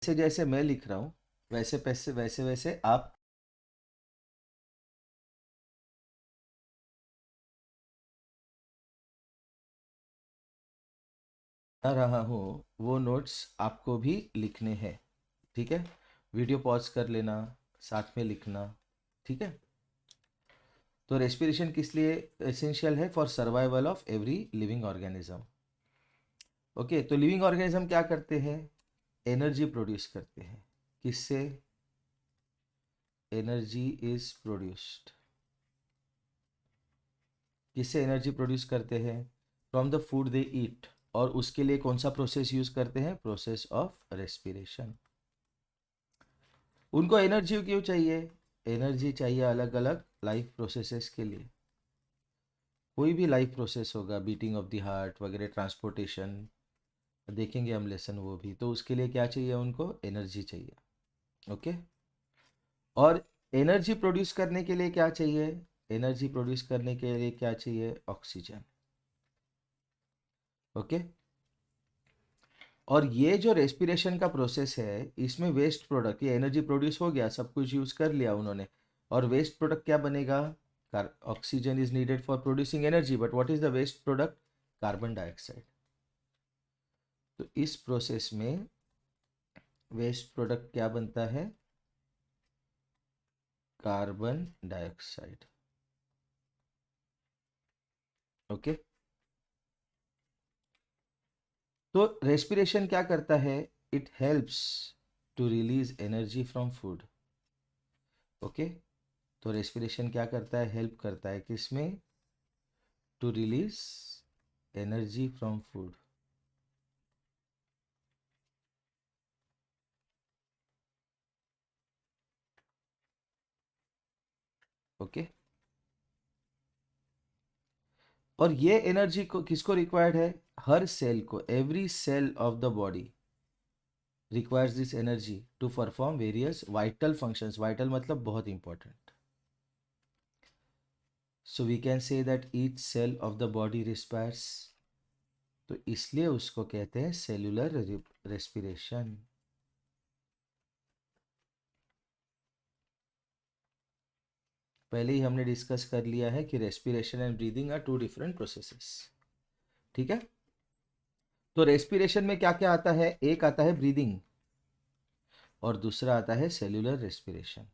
जैसे जैसे मैं लिख रहा हूँ वैसे वैसे वैसे वैसे आप आ रहा हूँ वो नोट्स आपको भी लिखने हैं। ठीक है, वीडियो पॉज कर लेना, साथ में लिखना। ठीक है, तो रेस्पिरेशन किस लिए एसेंशियल है? For survival of every living organism. Okay, तो लिविंग ऑर्गेनिज्म क्या करते हैं? एनर्जी प्रोड्यूस करते हैं। किससे एनर्जी इज प्रोड्यूस्ड? किससे एनर्जी प्रोड्यूस करते हैं? फ्रॉम द फूड दे ईट। और उसके लिए कौन सा प्रोसेस यूज करते हैं? Process of respiration. उनको एनर्जी क्यों चाहिए? एनर्जी चाहिए अलग अलग लाइफ प्रोसेसेस के लिए। कोई भी लाइफ प्रोसेस होगा, बीटिंग ऑफ द हार्ट वगैरह, ट्रांसपोर्टेशन, देखेंगे हम लेसन वो भी, तो उसके लिए क्या चाहिए? उनको एनर्जी चाहिए। ओके, और एनर्जी प्रोड्यूस करने के लिए क्या चाहिए? एनर्जी प्रोड्यूस करने के लिए क्या चाहिए? ऑक्सीजन। ओके, और ये जो रेस्पिरेशन का प्रोसेस है इसमें वेस्ट प्रोडक्ट, ये एनर्जी प्रोड्यूस हो गया, सब कुछ यूज कर लिया उन्होंने, और वेस्ट प्रोडक्ट क्या बनेगा? Oxygen is needed for producing energy, but what is the waste product? Carbon dioxide. तो इस प्रोसेस में वेस्ट प्रोडक्ट क्या बनता है? Carbon dioxide. ओके, तो रेस्पिरेशन क्या करता है? It helps to release energy from food. Okay, तो रेस्पिरेशन क्या करता है? हेल्प करता है किसमें? To release energy from food. Okay, और ये एनर्जी को किसको रिक्वायर्ड है? हर सेल को, every cell of the body requires this energy to perform various vital functions. Vital मतलब बहुत important. So we can say that each cell of the body respires, तो इसलिए उसको कहते हैं सेल्यूलर रेस्पिरेशन। पहले ही हमने डिस्कस कर लिया है कि respiration and breathing are two different processes. ठीक है, तो रेस्पिरेशन में क्या क्या आता है? एक आता है ब्रीदिंग और दूसरा आता है सेल्यूलर रेस्पिरेशन।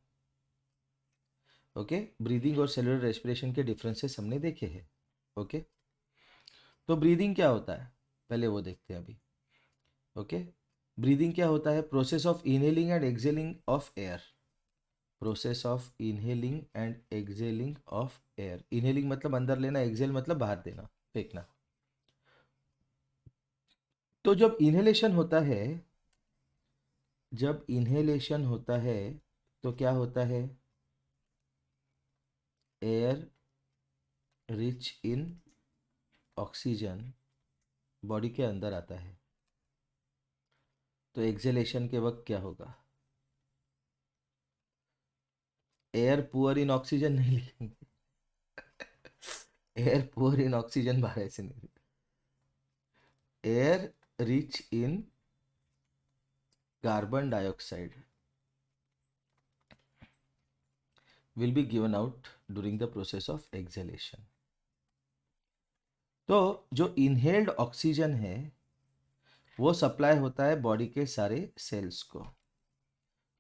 ओके, ब्रीदिंग और सेल्यूलर रेस्पिरेशन के डिफरेंसेस हमने देखे हैं। ओके, तो ब्रीदिंग क्या होता है पहले वो देखते हैं अभी। ओके, ब्रीदिंग क्या होता है? Process of inhaling and exhaling of air. Process of inhaling and exhaling of air. Inhaling मतलब अंदर लेना, एक्सहेल मतलब बाहर देना, फेंकना। तो जब इनहेलेशन होता है, जब इनहेलेशन होता है तो क्या होता है? Air rich in oxygen body के अंदर आता है। तो एक्सहेलेशन के वक्त क्या होगा? एयर पुअर इन ऑक्सीजन नहीं लिखेंगे। एयर पुअर इन ऑक्सीजन बाहर ऐसे नहीं। Air rich in carbon dioxide will be given out during the process of exhalation। तो जो इनहेल्ड ऑक्सीजन है वो सप्लाई होता है बॉडी के सारे सेल्स को।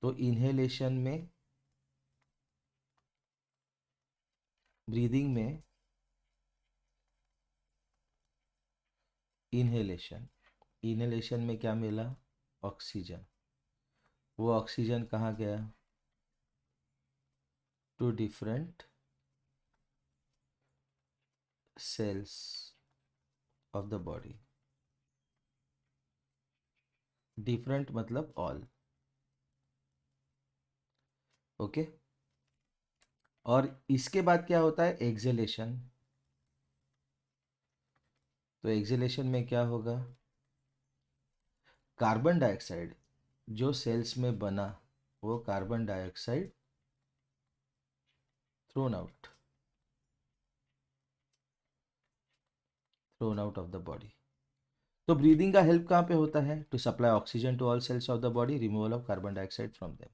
तो इनहेलेशन में, ब्रीदिंग में, इनहेलेशन, इनहेलेशन में क्या मिला? ऑक्सीजन। वो ऑक्सीजन कहाँ गया? To different cells of the body. Different मतलब ऑल। ओके, और इसके बाद क्या होता है? एक्सहेलेशन। तो एक्सहेलेशन में क्या होगा? कार्बन डाइऑक्साइड जो सेल्स में बना, वो carbon dioxide thrown out, thrown out of the body. तो ब्रीदिंग का हेल्प कहाँ पे होता है? To supply oxygen to all cells of the body, removal of carbon dioxide from them.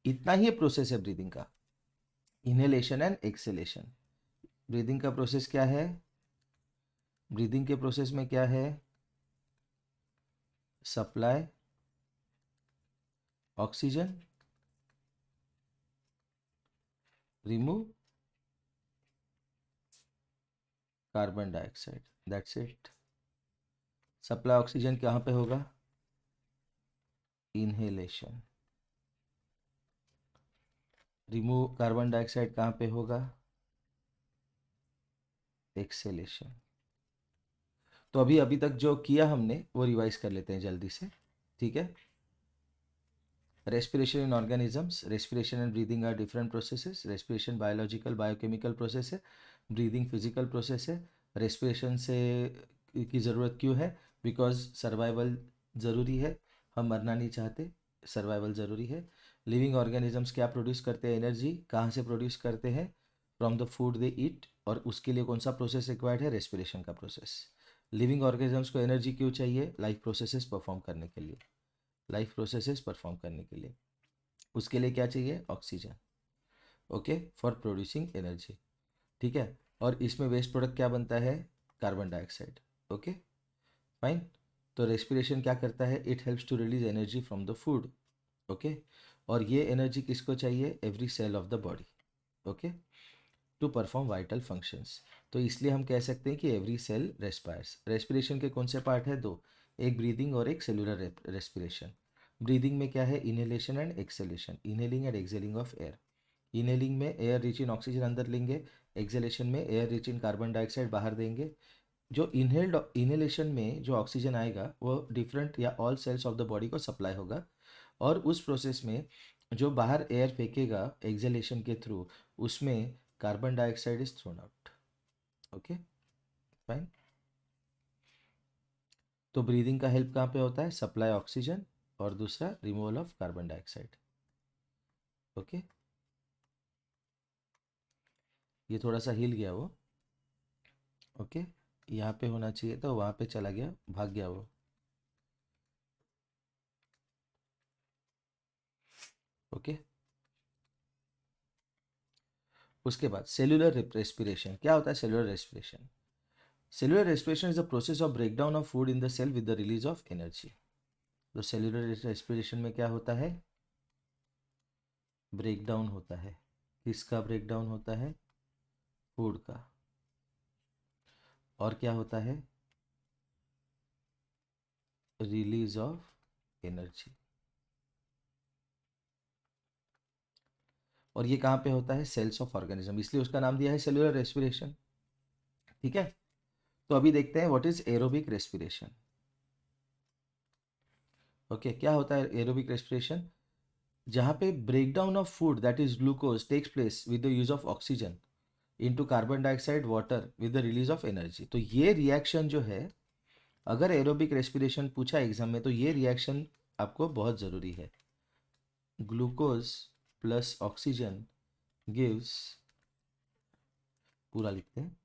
इतना ही प्रोसेस है ब्रीदिंग का, इनहेलेशन एंड एक्सेलेशन। ब्रीदिंग का प्रोसेस क्या है? ब्रीदिंग के प्रोसेस में क्या है? Supply oxygen, remove carbon dioxide, that's it. Supply oxygen कहाँ पे होगा? इनहेलेशन। रिमूव कार्बन डाइऑक्साइड कहाँ पे होगा? एक्सेलेशन। तो अभी तक जो किया हमने वो रिवाइज कर लेते हैं जल्दी से, ठीक है? Respiration in organisms, respiration and breathing are different processes. Respiration biological biochemical process है, ब्रीदिंग फिजिकल प्रोसेस है। रेस्पिरेशन से की ज़रूरत क्यों है? बिकॉज सर्वाइवल ज़रूरी है, हम मरना नहीं चाहते, सर्वाइवल ज़रूरी है। लिविंग ऑर्गेनिजम्स क्या प्रोड्यूस करते हैं? एनर्जी। कहाँ से प्रोड्यूस करते हैं? फ्रॉम द फूड दे ईट। और उसके लिए कौन सा प्रोसेस रिक्वायर्ड है? रेस्पिरेशन का प्रोसेस। लिविंग ऑर्गेनिजम्स को एनर्जी क्यों चाहिए? लाइफ प्रोसेसेस परफॉर्म करने के लिए, लाइफ प्रोसेसेस परफॉर्म करने के लिए। उसके लिए क्या चाहिए? Oxygen. Okay, for producing energy, ठीक है? और इसमें वेस्ट प्रोडक्ट क्या बनता है? Carbon dioxide. Okay, fine. तो रेस्पिरेशन क्या करता है? It helps to release energy from the food. Okay, और ये एनर्जी किसको चाहिए? Every cell of the body. Okay, to perform vital functions. तो इसलिए हम कह सकते हैं कि एवरी सेल रेस्पायर्स। रेस्पिरेशन के कौन से पार्ट है? दो, एक ब्रीदिंग और एक सेलुलर रेस्पिरेशन। ब्रीदिंग में क्या है? Inhalation and acceleration, inhaling and excelling of air. Inhaling में एयर रिच इन ऑक्सीजन अंदर लेंगे, एक्सेलेशन में air rich in carbon dioxide बाहर देंगे। जो इनहेलेशन में जो ऑक्सीजन आएगा वो डिफरेंट या all cells of the body को सप्लाई होगा, और उस प्रोसेस में जो बाहर एयर फेंकेगा एक्सेलेशन के थ्रू, उसमें carbon dioxide is thrown out. Okay, fine. तो ब्रीदिंग का हेल्प कहाँ पे होता है? सप्लाई ऑक्सीजन, और दूसरा removal of carbon dioxide. Okay, ये थोड़ा सा हिल गया वो। ओके, यहाँ पे होना चाहिए तो वहाँ पे चला गया, भाग गया वो। ओके, उसके बाद सेलुलर रेस्पिरेशन। क्या होता है cellular respiration? Cellular respiration is the process of breakdown of food in the cell with the release of energy. तो सेलुलर रेस्पिरेशन में क्या होता है? ब्रेकडाउन होता है। किसका ब्रेकडाउन होता है? फूड का। और क्या होता है? Release of energy. और ये कहाँ पे होता है? सेल्स ऑफ ऑर्गेनिज्म, इसलिए उसका नाम दिया है सेलुलर रेस्पिरेशन, ठीक है? तो अभी देखते हैं what is aerobic respiration. Okay, क्या होता है एरोबिक रेस्पिरेशन? जहाँ पे breakdown of food that is glucose takes place with the use of oxygen into carbon dioxide water with the release of energy. तो ये रिएक्शन जो है, अगर एरोबिक रेस्पिरेशन पूछा एग्जाम में तो ये रिएक्शन आपको बहुत ज़रूरी है। ग्लूकोज प्लस ऑक्सीजन गिव्स, पूरा लिखते हैं,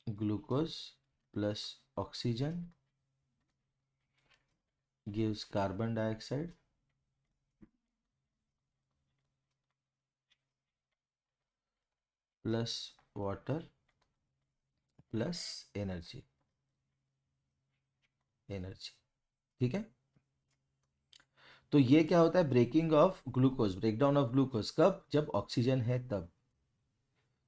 glucose plus oxygen gives carbon dioxide plus water plus energy, energy, ठीक है? तो ये क्या होता है? Breaking of glucose, breakdown of glucose कब? जब ऑक्सीजन है तब।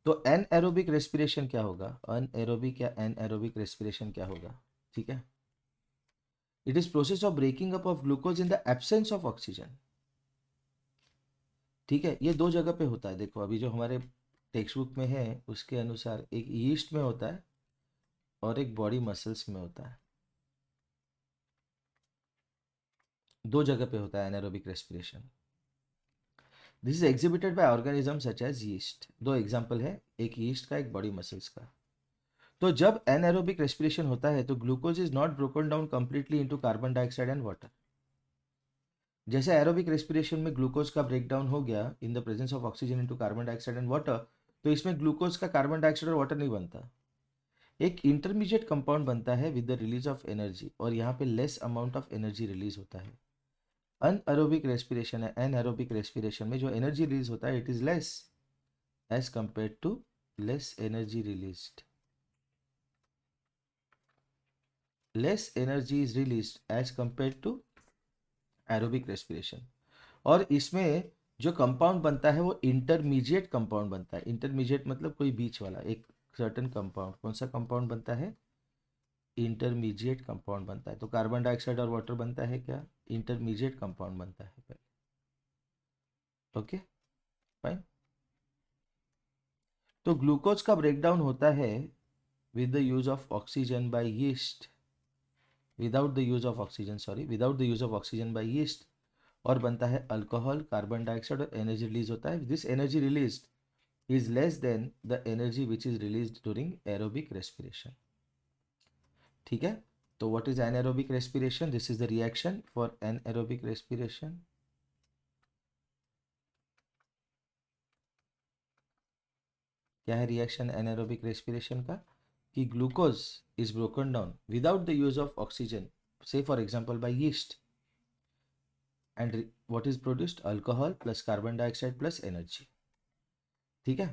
तो एन एरोबिक रेस्पिरेशन क्या होगा? अन एरोबिक या एन एरोबिक रेस्पिरेशन क्या होगा? ठीक है, it is process of breaking up of glucose in the absence of oxygen. ठीक है, ये दो जगह पे होता है। देखो अभी जो हमारे टेक्स्ट बुक में है उसके अनुसार एक यीस्ट में होता है और एक बॉडी मसल्स में होता है। दो जगह पे होता है anaerobic respiration. This is exhibited by organism such as yeast. दो एग्जांपल है, एक यीस्ट का, एक बॉडी मसल्स का। तो जब एनारोबिक रेस्पिरेशन होता है तो glucose is not broken down completely into carbon dioxide and water. जैसे एरोबिक रेस्पिरेशन में ग्लूकोज का ब्रेकडाउन हो गया in the presence of oxygen into carbon dioxide and water, तो इसमें ग्लूकोज का कार्बन डाइऑक्साइड और वाटर नहीं बनता। एक इंटरमीडिएट कंपाउंड बनता है with the release of energy, और यहाँ पे less amount of energy release होता है। अनएरोबिक रेस्पिरेशन है, एनएरोबिक रेस्पिरेशन में जो एनर्जी रिलीज होता है it is less as compare to less energy released, less energy is released as compare to aerobic respiration. और इसमें जो कंपाउंड बनता है वो इंटरमीडिएट कंपाउंड बनता है। इंटरमीडिएट मतलब कोई बीच वाला एक सर्टेन कंपाउंड। कौन सा कंपाउंड बनता है? इंटरमीडिएट कंपाउंड बनता है। तो कार्बन डाइऑक्साइड और वाटर बनता है क्या? इंटरमीडिएट कंपाउंड बनता है पहले। Okay fine. तो ग्लूकोज का ब्रेकडाउन होता है with the use of oxygen by yeast, without the use of oxygen, sorry, without the use of oxygen by yeast, और बनता है अल्कोहल, कार्बन डाइऑक्साइड, और एनर्जी रिलीज होता है। This energy release is less than the energy which is released during aerobic respiration. ठीक है, तो what is anaerobic respiration? This is the reaction for anaerobic respiration. क्या है रिएक्शन anaerobic respiration का? कि glucose is broken down without the use of oxygen, say for example by yeast, and what is produced? Alcohol plus carbon dioxide plus energy. ठीक है,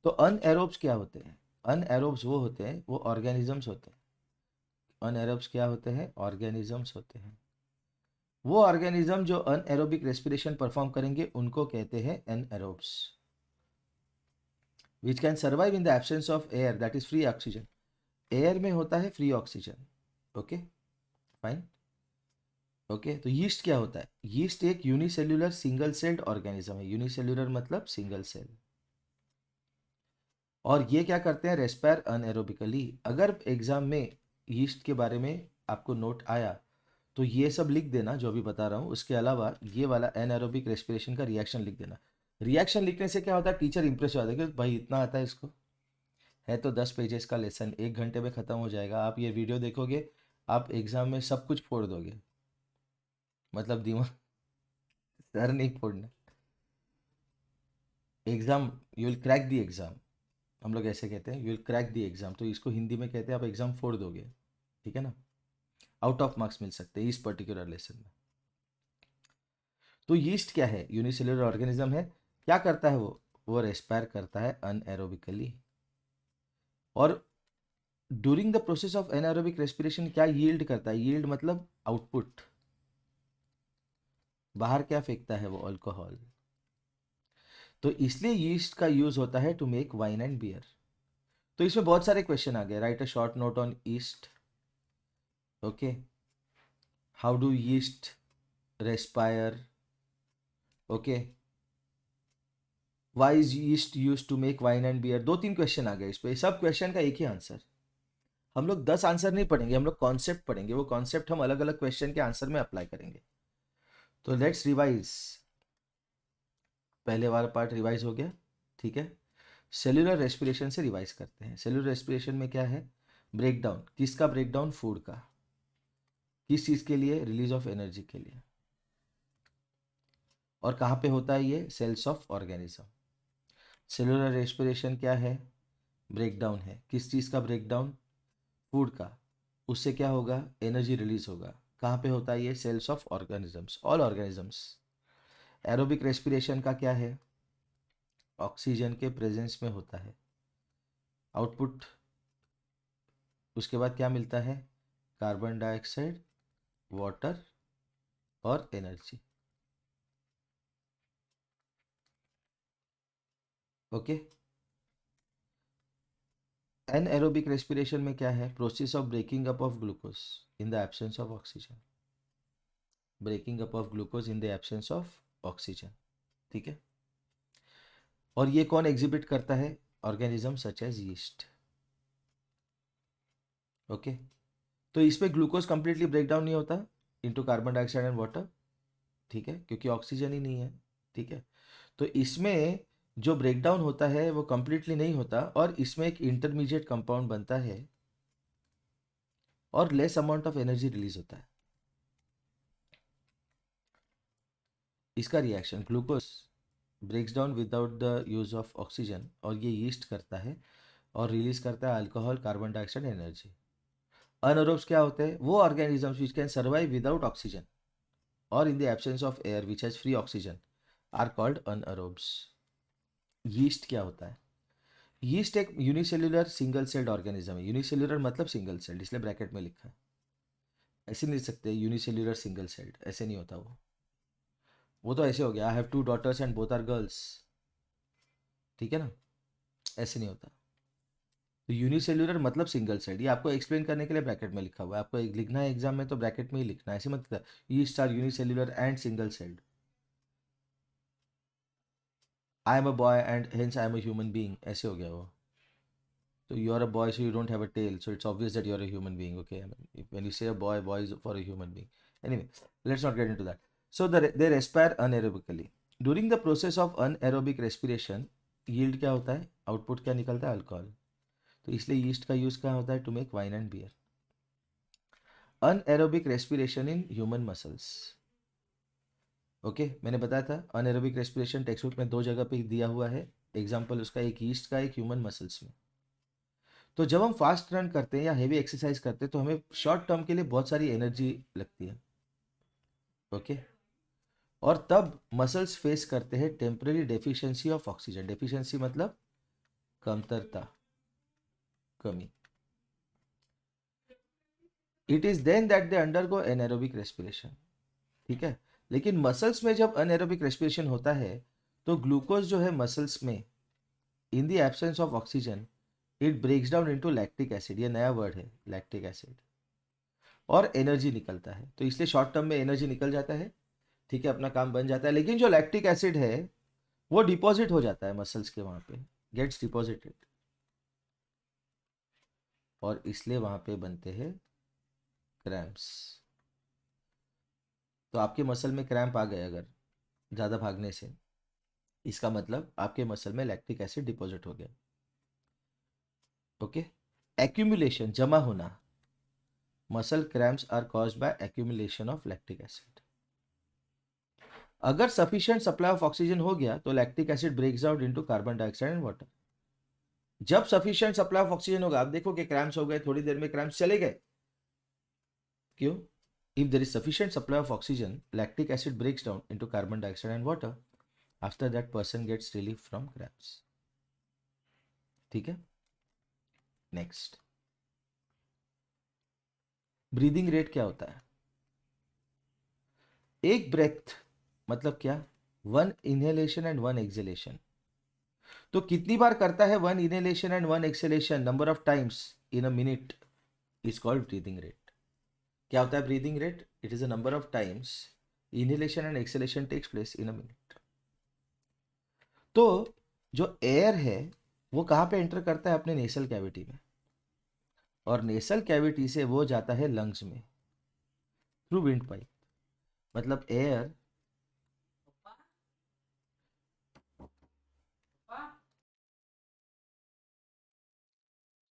तो अनएरोब्स क्या होते हैं? अनएरोब्स वो होते हैं, वो ऑर्गेनिजम्स होते हैं। अनएरोब्स क्या होते हैं? ऑर्गेनिजम्स होते हैं। वो ऑर्गेनिज्म जो अनएरोबिक रेस्पिरेशन परफॉर्म करेंगे उनको कहते हैं anaerobes, which can survive in the absence of air, that is free oxygen. Air में होता है free oxygen. Okay fine. Okay, तो यीस्ट क्या होता है? यीस्ट एक यूनिसेल्युलर सिंगल सेल्ड ऑर्गेनिज्म है। यूनिसेल्युलर मतलब सिंगल सेल। और ये क्या करते हैं? Respire anaerobically. अगर एग्जाम में यीस्ट के बारे में आपको नोट आया तो ये सब लिख देना जो अभी बता रहा हूँ। उसके अलावा ये वाला एनएरोबिक रेस्पिरेशन का रिएक्शन लिख देना। रिएक्शन लिखने से क्या होता है? टीचर इंप्रेस हो जाता है कि भाई इतना आता है इसको। है तो 10 पेजेस का लेसन, 1 घंटे में ख़त्म हो जाएगा। आप ये वीडियो देखोगे, आप एग्ज़ाम में सब कुछ फोड़ दोगे। मतलब दिमाग सर नहीं फोड़ना। Exam, you will crack the exam. हम लोग ऐसे कहते हैं, you will crack the exam. तो इसको हिंदी में कहते हैं आप एग्ज़ाम फोड़ दोगे। ठीक है ना? आउट ऑफ मार्क्स मिल सकते हैं इस पर्टिकुलर लेसन में। तो यीस्ट क्या है? यूनिसेल्युलर ऑर्गेनिज्म है। क्या करता है वो रेस्पायर करता है अनएरोबिकली। और during the process of anaerobic respiration क्या यील्ड करता है? यील्ड मतलब आउटपुट। बाहर क्या फेंकता है वो? अल्कोहल। तो इसलिए यीस्ट का यूज होता है to make wine and beer. तो इसमें बहुत सारे क्वेश्चन आ गए। Write a short note on yeast. Okay, how do yeast respire? Okay, why is yeast use to make wine and beer? 2-3 question आ गए इस पे। सब क्वेश्चन का एक ही आंसर। हम लोग 10 आंसर नहीं पढ़ेंगे, हम लोग कॉन्सेप्ट पढ़ेंगे। वो कॉन्सेप्ट हम अलग अलग क्वेश्चन के आंसर में अप्लाई करेंगे। तो लेट्स रिवाइज। पहले वाला पार्ट रिवाइज हो गया। ठीक है, सेल्यूलर रेस्पिरेशन से रिवाइज करते हैं। सेल्यूलर रेस्पिरेशन में क्या है? ब्रेकडाउन। किसका ब्रेकडाउन? फूड का। किस चीज़ के लिए? रिलीज ऑफ एनर्जी के लिए। और कहाँ पे होता है ये? Cells of organism. Cellular respiration क्या है? ब्रेकडाउन है। किस चीज़ का ब्रेकडाउन? फूड का। उससे क्या होगा? एनर्जी रिलीज होगा। कहाँ पे होता है ये? Cells of organisms, all organisms. Aerobic respiration का क्या है? ऑक्सीजन के प्रेजेंस में होता है। आउटपुट, उसके बाद क्या मिलता है? कार्बन डाइऑक्साइड, वाटर और एनर्जी। ओके, एनएरोबिक रेस्पिरेशन में क्या है? Process of breaking up of glucose in the absence of oxygen. Breaking up of glucose in the absence of oxygen. ठीक है, और ये कौन एग्जिबिट करता है? Organism such as yeast. Okay, तो इसमें ग्लूकोज कंप्लीटली ब्रेक डाउन नहीं होता into carbon dioxide and water. ठीक है, क्योंकि ऑक्सीजन ही नहीं है। ठीक है, तो इसमें जो ब्रेकडाउन होता है वो कंप्लीटली नहीं होता, और इसमें एक इंटरमीडिएट कंपाउंड बनता है और less amount of energy release होता है। इसका reaction glucose breaks down without the use of oxygen, और ये यीस्ट करता है और रिलीज करता है alcohol, carbon dioxide, energy. Anaerobes क्या होते हैं? वो organisms which can survive without oxygen और in the absence of air which has free oxygen are called anaerobes. Yeast क्या होता है? यीस्ट एक यूनिसेल्युलर सिंगल सेल्ड ऑर्गेनिज्म है। यूनिसेल्युलर मतलब सिंगल सेल्ड, इसलिए ब्रैकेट में लिखा है। ऐसे नहीं लिख सकते यूनिसेल्युलर सिंगल सेल्ड, ऐसे नहीं होता वो तो ऐसे हो गया, I have 2 daughters and both are girls, ठीक है ना, ऐसे नहीं होता। तो यूनिसेल्युलर मतलब सिंगल सेल्ड, ये आपको एक्सप्लेन करने के लिए ब्रैकेट में लिखा हुआ है। आपको एक लिखना है एग्जाम में तो ब्रैकेट में ही लिखना है, ऐसे मत yeast are unicellular and single celled. I am a boy and hence I am a human being, ऐसे हो गया वो। So you are a boy, so you don't have a tail. So it's obvious that you are a human being. Okay, I mean, when you say a boy, boy is for a human being. Anyway, let's not get into that. So they respire anaerobically. During the process of anaerobic respiration, yield क्या होता है? Output क्या निकलता है? Alcohol. तो इसलिए yeast का use कहाँ होता है? To make wine and beer. Anaerobic respiration in human muscles. Okay, मैंने बताया था अनएरोबिक रेस्पिरेशन टेक्स्ट बुक में 2 जगह पे दिया हुआ है। एग्जाम्पल उसका एक यीस्ट का, एक ह्यूमन मसल्स में। तो जब हम फास्ट रन करते हैं या हेवी एक्सरसाइज करते हैं तो हमें शॉर्ट टर्म के लिए बहुत सारी एनर्जी लगती है। ओके, और तब मसल्स फेस करते हैं temporary deficiency of oxygen. Deficiency मतलब कमतरता, कमी। It is then that they undergo anaerobic respiration, ठीक है। लेकिन मसल्स में जब अनएरोबिक रेस्पिरेशन होता है तो ग्लूकोज जो है मसल्स में, in the absence of oxygen, it breaks down into lactic acid. ये नया वर्ड है, लैक्टिक एसिड, और एनर्जी निकलता है। तो इसलिए शॉर्ट टर्म में एनर्जी निकल जाता है, ठीक है, अपना काम बन जाता है। लेकिन जो लैक्टिक एसिड है वो डिपॉजिट हो जाता है मसल्स के वहां पे, गेट्स डिपॉजिटेड, और इसलिए वहां पे बनते हैं क्रैम्प्स। तो आपके मसल में क्रैम्प आ गए अगर ज़्यादा भागने से, इसका मतलब आपके मसल में लैक्टिक एसिड डिपॉजिट हो गया। ओके, एक्यूमुलेशन, जमा होना। Muscle cramps are caused by accumulation of lactic acid. अगर सफिशिएंट सप्लाई ऑफ ऑक्सीजन हो गया तो lactic acid breaks out into carbon dioxide and water. जब सफिशिएंट सप्लाई ऑफ ऑक्सीजन होगा, आप देखो कि क्रैम्प्स हो गए, थोड़ी देर में क्रैम्प्स चले गए, क्यों? If there is sufficient supply of oxygen, lactic acid breaks down into carbon dioxide and water, after that person gets relief from cramps, ठीक है। नेक्स्ट, ब्रीदिंग रेट क्या होता है? एक ब्रेथ मतलब क्या? 1 इनहेलेशन एंड 1 एक्सहेलेशन। तो कितनी बार करता है 1 inhalation and 1 exhalation, number of times in a minute, is called breathing rate. क्या होता है breathing rate? It is a number of times inhalation and exhalation takes place in a minute. तो जो air है वो कहाँ पे एंटर करता है? अपने नेसल कैविटी में, और नेसल कैविटी से वो जाता है लंग्स में थ्रू विंड पाइप। मतलब एयर,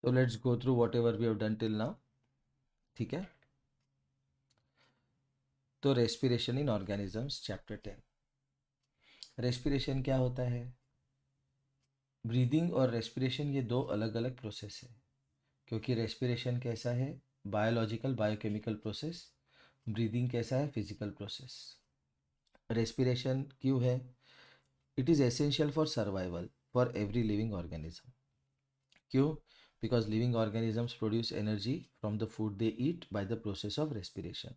तो let's go through whatever we have done till now, ठीक है। तो respiration in organisms chapter 10। Respiration क्या होता है? ब्रीदिंग और रेस्पिरेशन ये 2 अलग अलग प्रोसेस है, क्योंकि रेस्पिरेशन कैसा है? Biological biochemical process. ब्रीदिंग कैसा है? Physical process. रेस्पिरेशन क्यों है? It is essential for survival for every living organism. क्यों? Because living organisms produce energy from the food they eat by the process of respiration.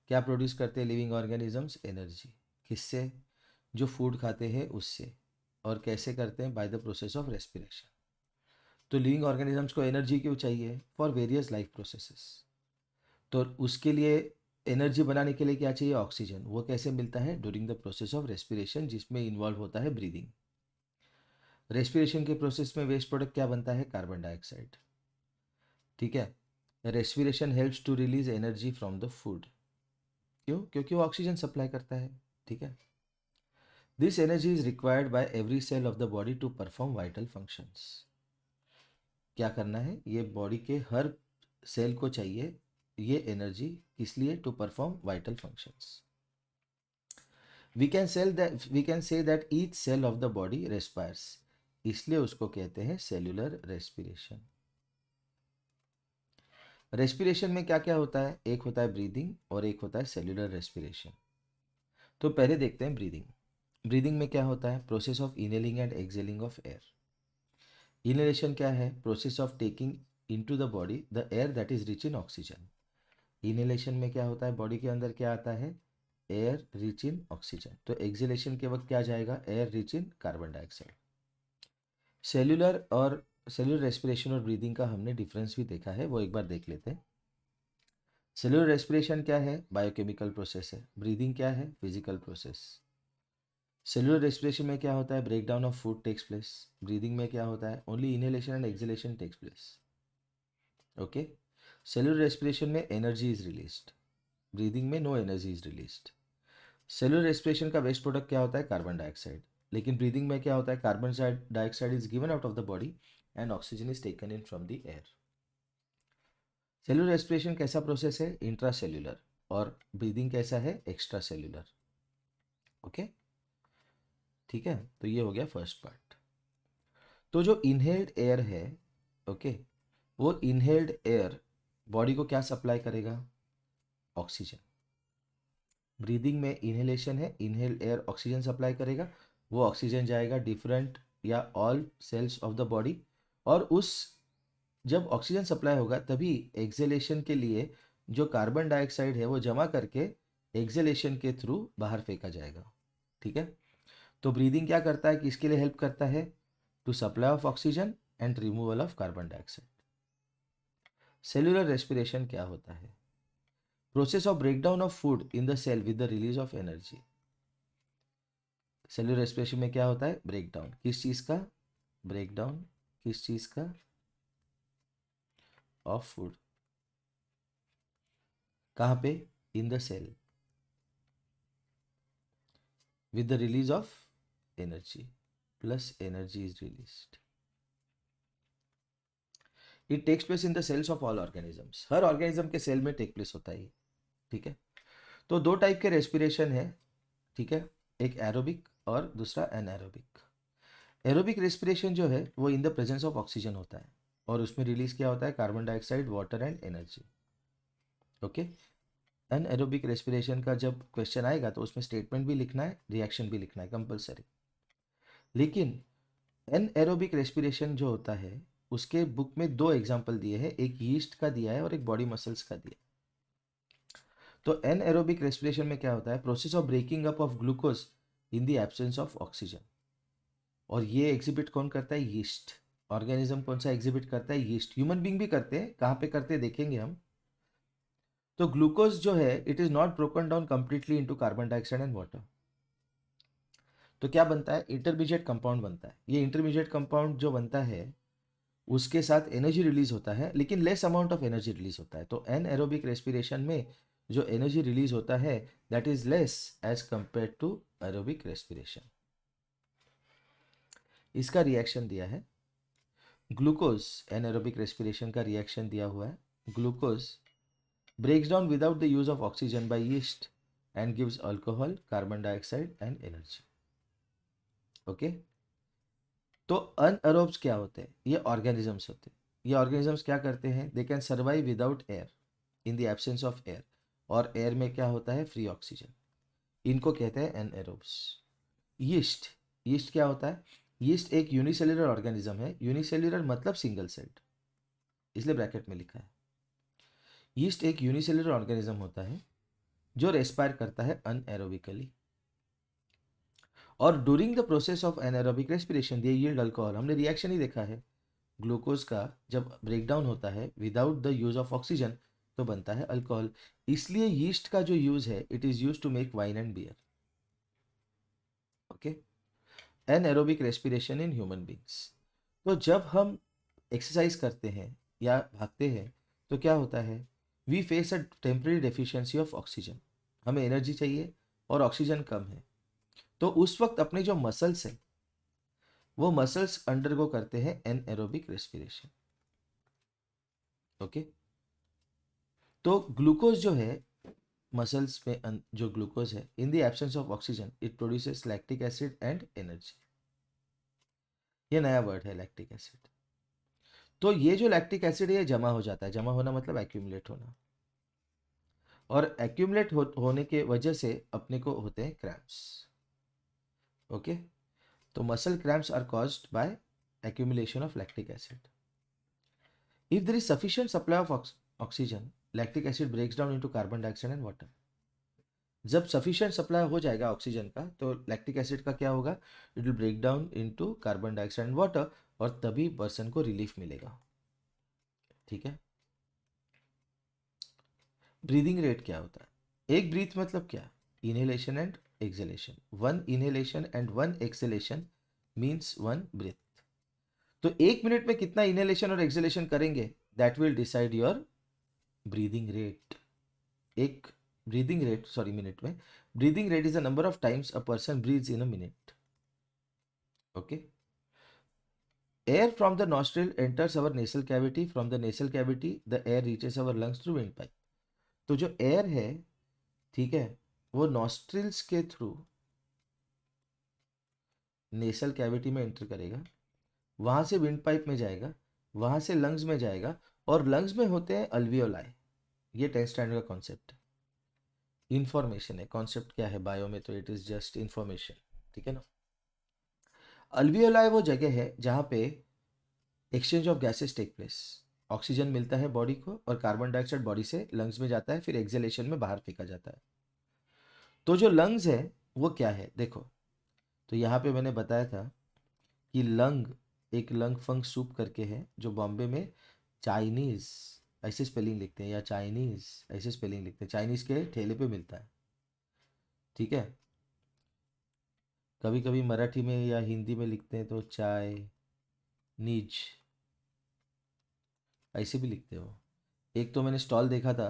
क्या produce करते हैं living organisms? Energy. किससे? जो food खाते हैं उससे। और कैसे करते हैं? Bye the process of respiration. तो लिविंग ऑर्गेनिजम्स को एनर्जी क्यों चाहिए? For various life processes. तो उसके लिए एनर्जी बनाने के लिए क्या चाहिए? ऑक्सीजन। वो कैसे मिलता है? During the process of respiration, जिसमें इन्वॉल्व होता है ब्रीदिंग। रेस्पिरेशन के प्रोसेस में वेस्ट प्रोडक्ट क्या बनता है? कार्बन डाइऑक्साइड, ठीक है। Respiration helps to release energy from the food. क्यों? क्योंकि वो ऑक्सीजन सप्लाई करता है, ठीक है। This energy is required by every cell of the body to perform vital functions. क्या करना है? ये बॉडी के हर सेल को चाहिए ये एनर्जी, किस लिए? To perform vital functions. We can say that each cell of the body respires. इसलिए उसको कहते हैं सेल्यूलर रेस्पिरेशन। रेस्पिरेशन में क्या क्या होता है? एक होता है ब्रीदिंग और एक होता है सेल्यूलर रेस्पिरेशन। तो पहले देखते हैं ब्रीदिंग। ब्रीदिंग में क्या होता है? Process of inhaling and exhaling of air. Inhalation क्या है? Process of taking into the body the air that is rich in oxygen. Inhalation में क्या होता है? बॉडी के अंदर क्या आता है? Air rich in oxygen. तो एक्सहेलेशन के वक्त क्या जाएगा? Air rich in carbon dioxide. Cellular respiration और ब्रीदिंग का हमने डिफरेंस भी देखा है, वो एक बार देख लेते हैं। सेल्यूलर रेस्पिरेशन क्या है? बायोकेमिकल प्रोसेस है। ब्रीदिंग क्या है? Physical process. सेल्यूलर रेस्पिरेशन में क्या होता है? Break down of food takes place. Breathing में क्या होता है? Only inhalation and exhalation takes place. Okay. Cellular respiration में एनर्जी इज रिलीज्ड, ब्रीदिंग में no energy is released. Cellular respiration का वेस्ट प्रोडक्ट क्या होता है? Carbon dioxide. लेकिन ब्रीदिंग में क्या होता है? Carbon dioxide is given out of the body and oxygen is taken in from the air. Cellular respiration कैसा प्रोसेस है? Intra cellular. और ब्रीदिंग कैसा है? Extra cellular. ओके, ठीक है। तो ये हो गया फर्स्ट पार्ट। तो जो इनहेल्ड एयर है, ओके, वो इनहेल्ड एयर बॉडी को क्या सप्लाई करेगा? ऑक्सीजन। ब्रीदिंग में इनहेलेशन है, इनहेल्ड एयर ऑक्सीजन सप्लाई करेगा। वो ऑक्सीजन जाएगा डिफरेंट या all cells of the body, और उस जब ऑक्सीजन सप्लाई होगा तभी एक्सेलेशन के लिए जो कार्बन डाइऑक्साइड है वो जमा करके एक्सेलेशन के थ्रू बाहर फेंका जाएगा। ठीक है। तो ब्रीदिंग क्या करता है? किसके लिए हेल्प करता है? To supply of oxygen and removal of carbon dioxide. Cellular respiration क्या होता है? Process of breakdown of food in the cell with the release of energy. Cellular respiration में क्या होता है? ब्रेकडाउन। किस चीज का? ब्रेकडाउन किस चीज का? Of food. कहाँ पे? In the cell with the release of energy, plus energy is released. It takes place in the cells of all organisms. Her organism के सेल में टेक प्लेस होता है। ठीक है। तो दो टाइप के रेस्पिरेशन है। ठीक है। एक एरोबिक और दूसरा एनएरोबिक। एरोबिक रेस्पिरेशन जो है वो in the presence of oxygen होता है, और उसमें रिलीज क्या होता है? Carbon dioxide, water and energy. Okay. Anaerobic respiration का जब क्वेश्चन आएगा तो उसमें स्टेटमेंट भी लिखना है, रिएक्शन भी लिखना है कंपलसरी। लेकिन एनएरोबिक रेस्पिरेशन जो होता है उसके बुक में दो एग्जाम्पल दिए हैं, एक यीस्ट का दिया है और एक बॉडी मसल्स का दिया है। तो एनएरोबिक रेस्पिरेशन में क्या होता है? Process of breaking up of glucose in the absence of oxygen. और ये एग्जिबिट कौन करता है? यीस्ट। ऑर्गेनिज्म कौन सा एग्जिबिट करता है? यीस्ट। ह्यूमन बींग भी करते हैं, कहाँ पे करते हैं देखेंगे हम। तो ग्लूकोज जो है it is not broken down completely into carbon dioxide and water. तो क्या बनता है? इंटरमीडिएट कंपाउंड बनता है। ये इंटरमीडिएट कंपाउंड जो बनता है उसके साथ एनर्जी रिलीज होता है, लेकिन less amount of energy release होता है। तो एनएरोबिक रेस्पिरेशन में जो एनर्जी रिलीज होता है that is less as compare to aerobic respiration. इसका रिएक्शन दिया है ग्लूकोज। एनएरोबिक रेस्पिरेशन का रिएक्शन दिया हुआ है। Glucose breaks down without the use of oxygen by yeast and gives alcohol, carbon dioxide and energy. Okay. तो अनएरोब्स क्या होते हैं? ये ऑर्गेनिजम्स होते हैं। ये ऑर्गेनिजम्स क्या करते हैं? They can survive without air, in the absence of air, और एयर में क्या होता है? Free oxygen. इनको कहते हैं एनएरोब्स। यीस्ट। यीस्ट क्या होता है? यीस्ट एक यूनिसेल्युलर ऑर्गेनिज्म है। यूनिसेल्युलर मतलब सिंगल सेल्ड, इसलिए ब्रैकेट में लिखा है। यीस्ट एक यूनिसेल्युलर ऑर्गेनिज्म होता है जो रेस्पायर करता है अनएरोबिकली, और during the process of anaerobic respiration they yield alcohol. हमने रिएक्शन ही देखा है ग्लूकोज का, जब ब्रेकडाउन होता है without the use of oxygen तो बनता है अल्कोहल। इसलिए यीस्ट का जो यूज है it is use to make wine and beer. Okay. Anaerobic respiration in human beings. तो जब हम एक्सरसाइज करते हैं या भागते हैं तो क्या होता है? We face a temporary deficiency of oxygen. हमें एनर्जी चाहिए और ऑक्सीजन कम है। तो उस वक्त अपने जो मसल्स हैं वो मसल्स अंडरगो करते हैं एनएरोबिक रेस्पिरेशन। ओके। तो ग्लूकोज जो है मसल्स में जो ग्लूकोज है इन the absence of oxygen it produces lactic acid and energy. ये नया वर्ड है लैक्टिक एसिड। तो ये जो लैक्टिक एसिड है ये जमा हो जाता है, जमा होना मतलब एक्यूमुलेट होना, और एक्यूमुलेट होने के वजह से अपने को होते हैं क्रैम्प्स। ओके, तो muscle cramps are caused by accumulation of lactic acid. If there is sufficient supply of oxygen, lactic acid breaks down into carbon dioxide and water. जब sufficient supply हो जाएगा ऑक्सीजन का तो लैक्टिक एसिड का क्या होगा, it will break down into carbon dioxide and water, और तभी पर्सन को रिलीफ मिलेगा। ठीक है। ब्रीदिंग रेट क्या होता है, एक ब्रीथ मतलब क्या, inhalation and exhalation, one inhalation and one exhalation means one breath. तो एक मिनट में कितना इनहेलेशन और एक्सहेलेशन करेंगे, that will decide your breathing rate. एक ब्रीदिंग रेट, सॉरी मिनट में, breathing rate is the number of times a person breathes in a minute. Okay, air from the nostril enters our nasal cavity, from the nasal cavity the air reaches our lungs through wind pipe. तो जो air है, ठीक है, वो nostrils के through nasal cavity में enter करेगा, वहां से विंड पाइप में जाएगा, वहां से लंग्स में जाएगा, और लंग्स में होते हैं अल्वियोलाई। ये 10th स्टैंडर्ड का कॉन्सेप्ट है, इंफॉर्मेशन है। कॉन्सेप्ट क्या है बायो में, तो इट इज जस्ट इंफॉर्मेशन। ठीक है ना। अल्वियोलाई वो जगह है जहाँ पे exchange of gases take place, oxygen मिलता है बॉडी को और कार्बन डाइऑक्साइड बॉडी से लंग्स में जाता है, फिर एक्सहेलेशन में बाहर फेंका जाता है। तो जो लंग्स है वो क्या है देखो, तो यहाँ पे मैंने बताया था कि लंग एक लंग फंग सूप करके है, जो बॉम्बे में चाइनीज ऐसे स्पेलिंग लिखते हैं, या चाइनीज ऐसे स्पेलिंग लिखते हैं, चाइनीज के ठेले पे मिलता है। ठीक है, कभी कभी मराठी में या हिंदी में लिखते हैं तो चाय नीज ऐसे भी लिखते हो। एक तो मैंने स्टॉल देखा था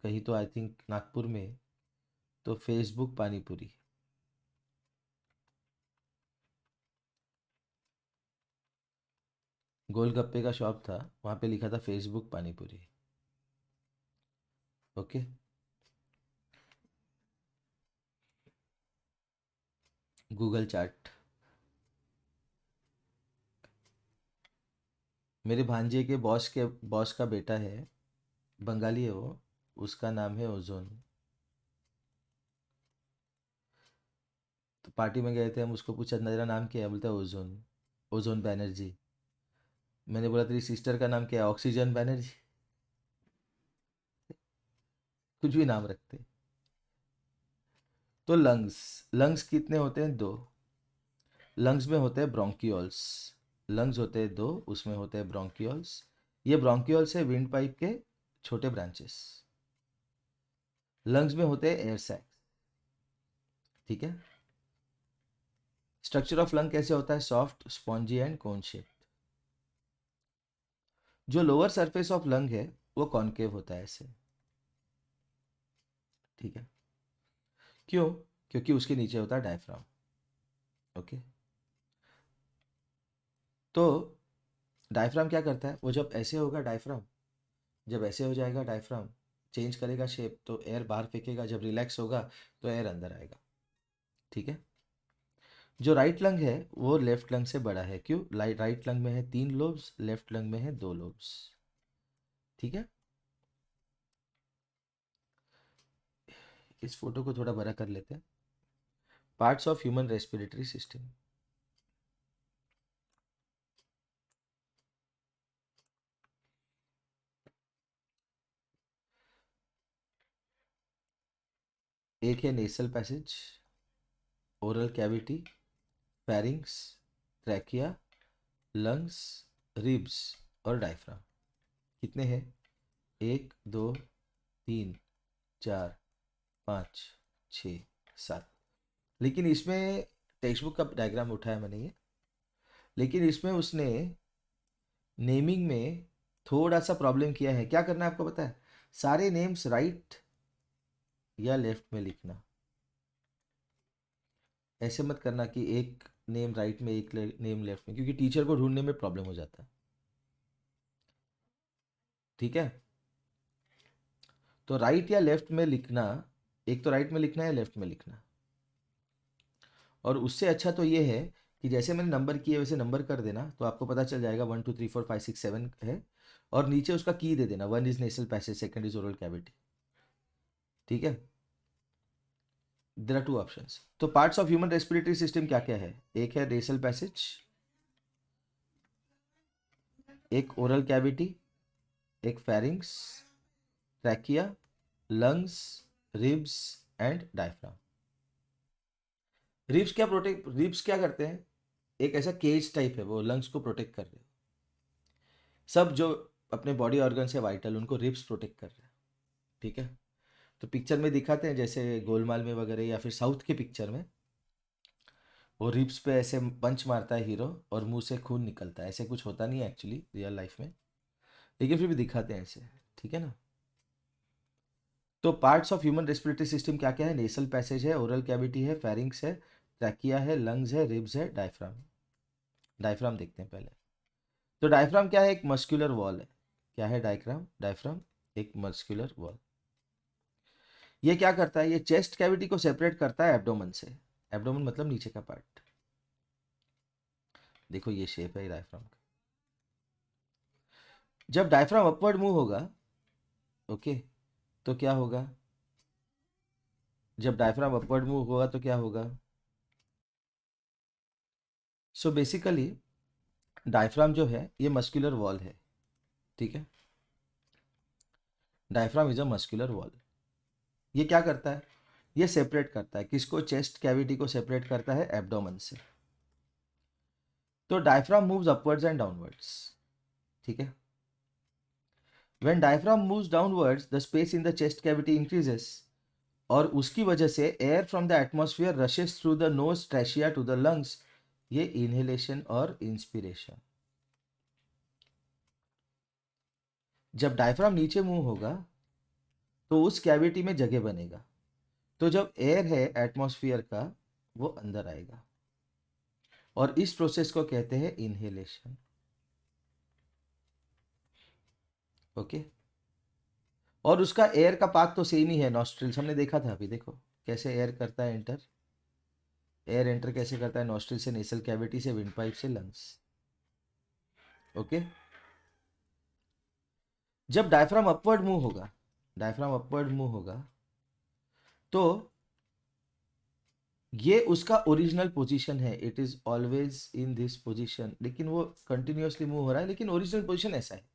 कहीं, तो आई थिंक नागपुर में, तो फेसबुक पानीपुरी, गोलगप्पे का शॉप था, वहाँ पे लिखा था फेसबुक पानीपुरी। ओके, गूगल चाट। मेरे भांजे के बॉस का बेटा है, बंगाली है वो, उसका नाम है ओजोन। तो पार्टी में गए थे हम, उसको पूछा तेरा नाम क्या है, बोलता है ओजोन, ओजोन बैनर्जी। मैंने बोला तेरी सिस्टर का नाम क्या है, ऑक्सीजन बैनर्जी। कुछ भी नाम रखते। तो लंग्स, लंग्स कितने होते हैं, दो। लंग्स में होते हैं ब्रोंकियोल्स, लंग्स होते हैं दो, उसमें होते हैं ब्रोंकियोल्स। ये ब्रोंकियोल्स है विंड पाइप के छोटे ब्रांचेस। लंग्स में होते हैं एयर सैक्स। ठीक है, स्ट्रक्चर ऑफ लंग कैसे होता है, soft spongy and cone shape. जो लोअर सरफेस ऑफ लंग है वो कॉनकेव होता है ऐसे। ठीक है, क्यों, क्योंकि उसके नीचे होता है डायफ्राम। ओके, तो डायफ्राम क्या करता है, वो जब ऐसे होगा डायफ्राम, जब ऐसे हो जाएगा डायफ्राम, चेंज करेगा शेप, तो एयर बाहर फेंकेगा, जब रिलैक्स होगा तो एयर अंदर आएगा। ठीक है, जो राइट लंग है वो लेफ्ट लंग से बड़ा है, क्यों, राइट लंग में है 3 लोब्स, लेफ्ट लंग में है 2 लोब्स। ठीक है, इस फोटो को थोड़ा बड़ा कर लेते हैं। Parts of human respiratory system, एक है nasal passage, oral cavity, pharynx, trachea, lungs, ribs और डायफ्राम। कितने हैं, 1 2 3 4 5 6 7। लेकिन इसमें टेक्स्ट बुक का डायग्राम उठाया मैंने ये, लेकिन इसमें उसने नेमिंग में थोड़ा सा प्रॉब्लम किया है। क्या करना है आपको पता है, सारे नेम्स राइट या लेफ्ट में लिखना। ऐसे मत करना कि एक नेम राइट में एक नेम लेफ्ट में, क्योंकि टीचर को ढूंढने में प्रॉब्लम हो जाता है। ठीक है, तो राइट या लेफ्ट में लिखना, एक तो राइट में लिखना है, लेफ्ट में लिखना। और उससे अच्छा तो ये है कि जैसे मैंने नंबर किए वैसे नंबर कर देना, तो आपको पता चल जाएगा 1 2 3 4 5 6 7 है, और नीचे उसका की दे देना, 1 is nasal passage, second is oral cavity. ठीक है, देयर आर टू ऑप्शंस। तो parts of human respiratory system क्या क्या है? एक है नेसल पैसेज, एक ओरल कैविटी, एक pharynx, trachea, lungs, ribs and diaphragm. Ribs क्या करते हैं? एक ऐसा केज टाइप है, वो लंग्स को प्रोटेक्ट कर रहे हैं। सब जो अपने बॉडी ऑर्गन से वाइटल, उनको रिब्स प्रोटेक्ट कर रहे हैं। ठीक है, तो पिक्चर में दिखाते हैं, जैसे गोलमाल में वगैरह या फिर साउथ के पिक्चर में, वो रिब्स पे ऐसे पंच मारता है हीरो और मुंह से खून निकलता है। ऐसे कुछ होता नहीं है एक्चुअली रियल लाइफ में, लेकिन फिर भी दिखाते हैं ऐसे। ठीक है ना? तो parts of human respiratory system क्या क्या है? नेसल पैसेज है, ओरल कैविटी है, फेरिंग्स है, ट्रैकिया है, लंग्स है, रिब्स है, डायफ्राम। डायफ्राम देखते हैं पहले। तो डायफ्राम क्या है? एक मस्कुलर वॉल है। क्या है डायफ्राम? डायफ्राम एक मस्कुलर वॉल। ये क्या करता है? ये चेस्ट कैविटी को सेपरेट करता है एब्डोमेन से। एब्डोमेन मतलब नीचे का पार्ट। देखो ये शेप है डायफ्राम का। जब डायफ्राम अपवर्ड मूव होगा, ओके, तो क्या होगा? जब डायफ्राम अपवर्ड मूव होगा तो क्या होगा? सो बेसिकली डायफ्राम जो है ये मस्कुलर वॉल है। ठीक है, diaphragm is a muscular wall. ये क्या करता है? ये सेपरेट करता है किसको? चेस्ट कैविटी को सेपरेट करता है एब्डोमेन से। तो diaphragm moves upwards and downwards. ठीक है, when diaphragm moves downwards the space in the chest cavity increases, और उसकी वजह से air from the atmosphere rushes through the nose trachea to the lungs. ये इनहेलेशन और इंस्पिरेशन। जब डायफ्राम नीचे मूव होगा तो उस कैविटी में जगह बनेगा, तो जब एयर है एटमॉस्फेयर का, वो अंदर आएगा, और इस प्रोसेस को कहते हैं इनहेलेशन। ओके, और उसका एयर का पाथ तो सेम ही है, नॉस्ट्रिल्स हमने देखा था अभी। देखो कैसे एयर करता है एंटर। एयर एंटर कैसे करता है? नॉस्ट्रिल से, नेसल कैविटी से, विंड पाइप से, लंग्स। ओके, जब डायफ्राम अपवर्ड मूव होगा, डायफ्राम अपवर्ड मूव होगा, तो ये उसका ओरिजिनल पोजीशन है। It is always in this position, लेकिन वो कंटिन्यूअसली मूव हो रहा है, लेकिन ओरिजिनल पोजीशन ऐसा है।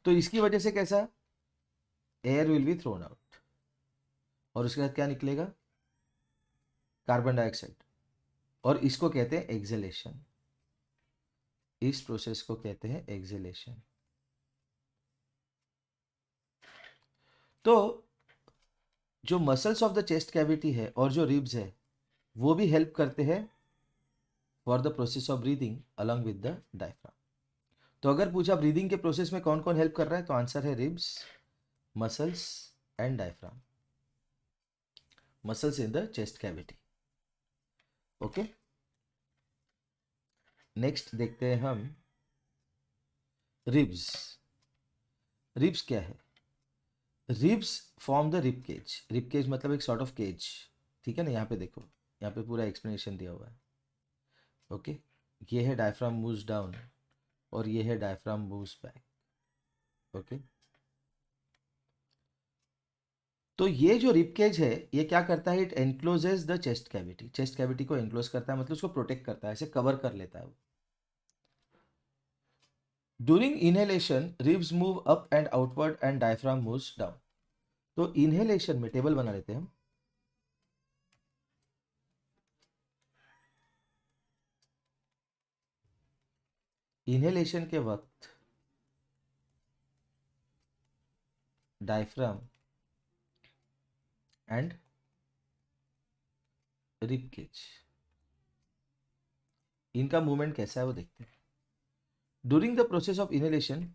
तो इसकी वजह से कैसा? Air will be thrown out, और उसके बाद क्या निकलेगा? कार्बन डाइऑक्साइड, और इसको कहते हैं एक्सेलेशन। इस प्रोसेस को कहते हैं एक्सेलेशन। तो जो muscles of the chest cavity है और जो रिब्स है, वो भी हेल्प करते हैं for the process of breathing along with the diaphragm. तो अगर पूछा ब्रीदिंग के प्रोसेस में कौन कौन हेल्प कर रहा है, तो आंसर है ribs, muscles and diaphragm. Muscles in the chest cavity. Okay, next देखते हैं हम रिब्स। रिब्स क्या है? Ribs form the rib cage. Rib cage मतलब एक सॉर्ट ऑफ केज। ठीक है ना? यहाँ पे देखो, यहाँ पे पूरा एक्सप्लेनेशन दिया हुआ है। ओके, ये है डायफ्राम मूव्स डाउन, और ये है डायफ्राम मूव्स बैक। ओके, तो ये जो रिब केज है, ये क्या करता है? It encloses the chest cavity. Chest cavity को एनक्लोज करता है, मतलब उसको प्रोटेक्ट करता है, ऐसे कवर कर लेता है वो। During inhalation ribs move up and outward and diaphragm moves down. तो इनहेलेशन में टेबल बना लेते हैं हम। इनहेलेशन के वक्त डायफ्राम एंड रिब केज, इनका मूवमेंट कैसा है वो देखते हैं। During the process of inhalation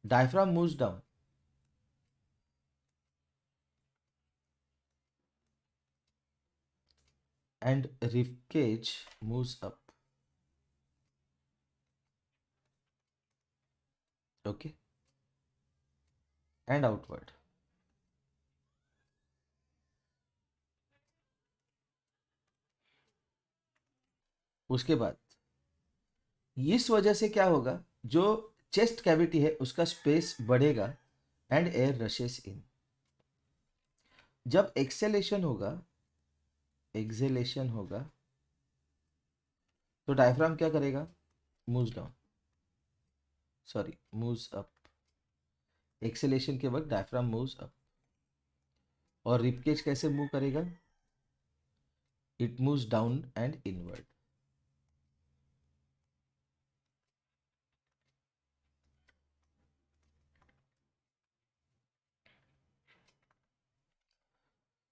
diaphragm moves down and rib cage moves up. Okay, and outward. उसके बाद इस वजह से क्या होगा, जो चेस्ट कैविटी है उसका स्पेस बढ़ेगा एंड एयर रशेस इन। जब एक्सेलेशन होगा तो डायफ्राम क्या करेगा, moves down, sorry moves up. Acceleration के वक्त डायफ्राम मूव्स अप। और रिपकेज कैसे मूव करेगा, it moves down and inward.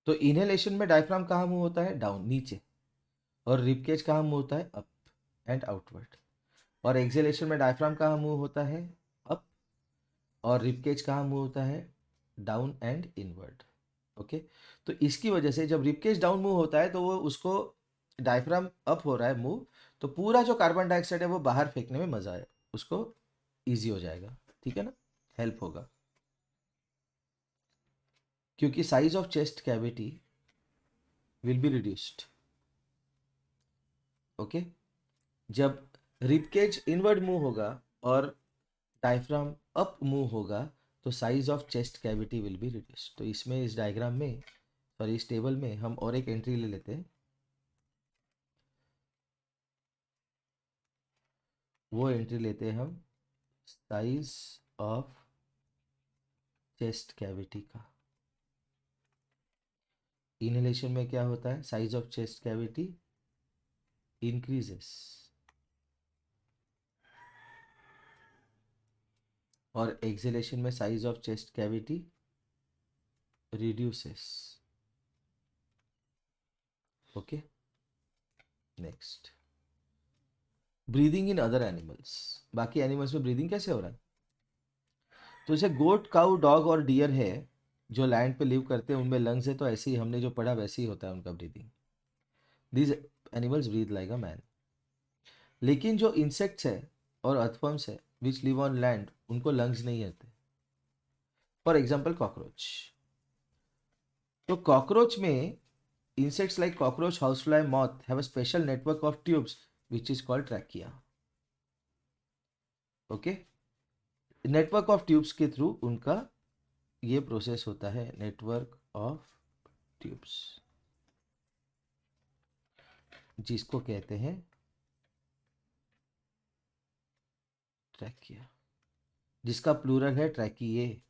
तो इनहेलेशन में डायफ्राम कहाँ मूव होता है, डाउन नीचे। और रिपकेज कहाँ मूव होता है, अप एंड आउटवर्ड। और एक्सेलेशन में डायफ्राम कहाँ मूव होता है, अप। और रिपकेज कहाँ मूव होता है, डाउन एंड इनवर्ड। ओके। तो इसकी वजह से जब रिपकेज डाउन मूव होता है तो वो उसको, डायफ्राम अप हो रहा है मूव, तो पूरा जो कार्बन डाइऑक्साइड है वो बाहर फेंकने में मजा आए, उसको इजी हो जाएगा। ठीक है ना, हेल्प होगा। क्योंकि size of chest cavity will be reduced. Okay. जब रिपकेज इनवर्ड मूव होगा और डायफ्राम अप मूव होगा तो size of chest cavity will be reduced. तो इसमें, इस डायग्राम में, सॉरी इस टेबल में हम और एक एंट्री ले लेते हैं। वो एंट्री लेते हैं हम साइज ऑफ चेस्ट कैविटी का। इनहेलेशन में क्या होता है, size of chest cavity increases. और एक्सेलेशन में size of chest cavity reduces. Okay. Next, breathing in other animals. बाकी एनिमल्स में ब्रीदिंग कैसे हो रहा है, तो जैसे गोट, काउ, डॉग और डियर है जो लैंड पे लिव करते हैं, उनमें लंग्स है, तो ऐसे ही हमने जो पढ़ा वैसे ही होता है उनका breathing. These animals breathe like a man. लेकिन जो इंसेक्ट्स है और अर्थवर्म्स है विच लिव ऑन लैंड, उनको लंग्स नहीं रहते। For example cockroach. तो कॉकरोच में, insects like cockroach, housefly, moth have a special network of tubes which is called trachea. Okay, network of tubes के थ्रू उनका ये प्रोसेस होता है, नेटवर्क ऑफ ट्यूब्स, जिसको कहते हैं ट्रैकिया, जिसका प्लूरल है ट्रैकिए।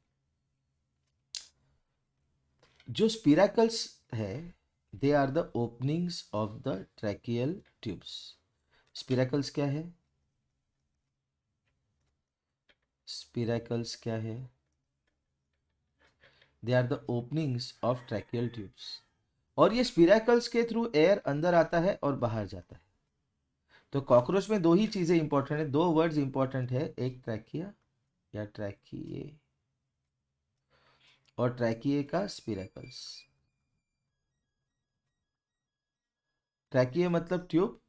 जो स्पिराकल्स है, they are the openings of the tracheal tubes. Spiracles क्या है, स्पिराकल्स क्या है, they are the openings of tracheal tubes. और ये स्पिराकल्स के थ्रू एयर अंदर आता है और बाहर जाता है। तो कॉकरोच में दो ही चीजें इंपॉर्टेंट है, दो वर्ड्स इंपॉर्टेंट है, एक ट्रैकिया या ट्रैकिए, और ट्रैकिए का स्पिराकल्स। ट्रैकिए मतलब ट्यूब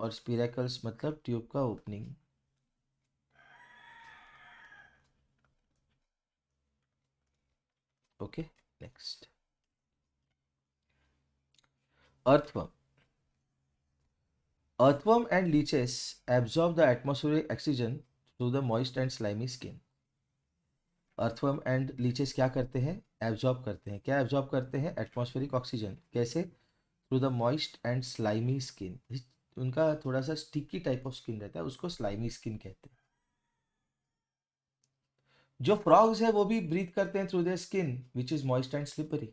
और स्पिराकल्स मतलब ट्यूब का opening. Okay. Next, earthworm. Earthworm and leeches absorb the atmospheric oxygen through the moist and slimy skin. Earthworm and leches क्या करते हैं, एब्जॉर्ब करते हैं। क्या एब्जॉर्ब करते हैं, एटमॉस्फेरिक ऑक्सीजन। कैसे, through the moist and slimy skin. उनका थोड़ा सा स्टिकी टाइप ऑफ स्किन रहता है, उसको स्लाइमी स्किन कहते हैं। जो फ्रॉग्स है वो भी ब्रीथ करते हैं through their skin which is moist and slippery.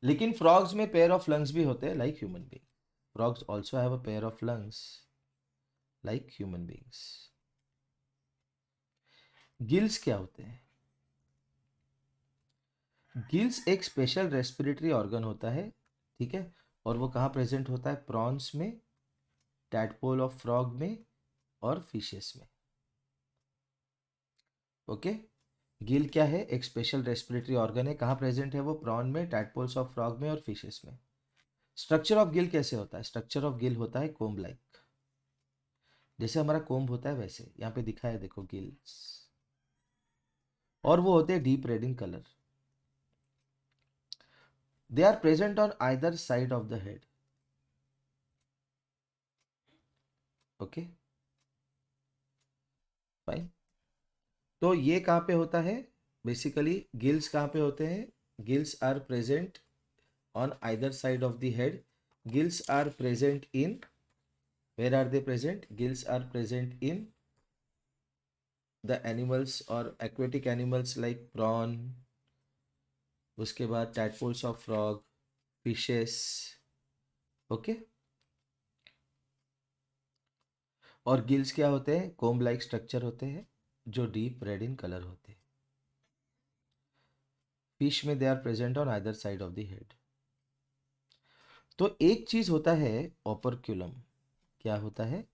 लेकिन फ्रॉग्स में पेयर ऑफ लंग्स भी होते हैं like human being. Frogs also have a pair of lungs like human beings. Gills क्या होते हैं, गिल्स एक स्पेशल रेस्पिरेटरी ऑर्गन होता है, ठीक है। और वो कहाँ प्रेजेंट होता है, प्रॉन्स में, टैडपोल ऑफ फ्रॉग में और फिशेस में। ओके। गिल क्या है, एक स्पेशल रेस्पिरेटरी ऑर्गन है, कहाँ प्रेजेंट है वो, प्रॉन में, टैडपोल्स ऑफ फ्रॉग में और फिशेस में। स्ट्रक्चर ऑफ गिल कैसे होता है, स्ट्रक्चर ऑफ गिल होता है कोम्ब लाइक, जैसे हमारा कोम्ब होता है वैसे, यहाँ पे दिखा है देखो गिल्स। और वो होते हैं deep red in colour. They are present on either side of the head. Okay, fine. तो ये कहाँ पे होता है? बेसिकली गिल्स कहाँ पे होते हैं? Gills are present on either side of the head. Gills are present in, where are they present? Gills are present in the animals or aquatic animals like prawn, उसके बाद tadpoles of frog, fishes. Okay, और gills क्या होते हैं? Comb like structure होते हैं जो deep red in colour होते हैं. फिश में they are present on either side of the head. तो एक चीज होता है ओपरक्यूलम. क्या होता है?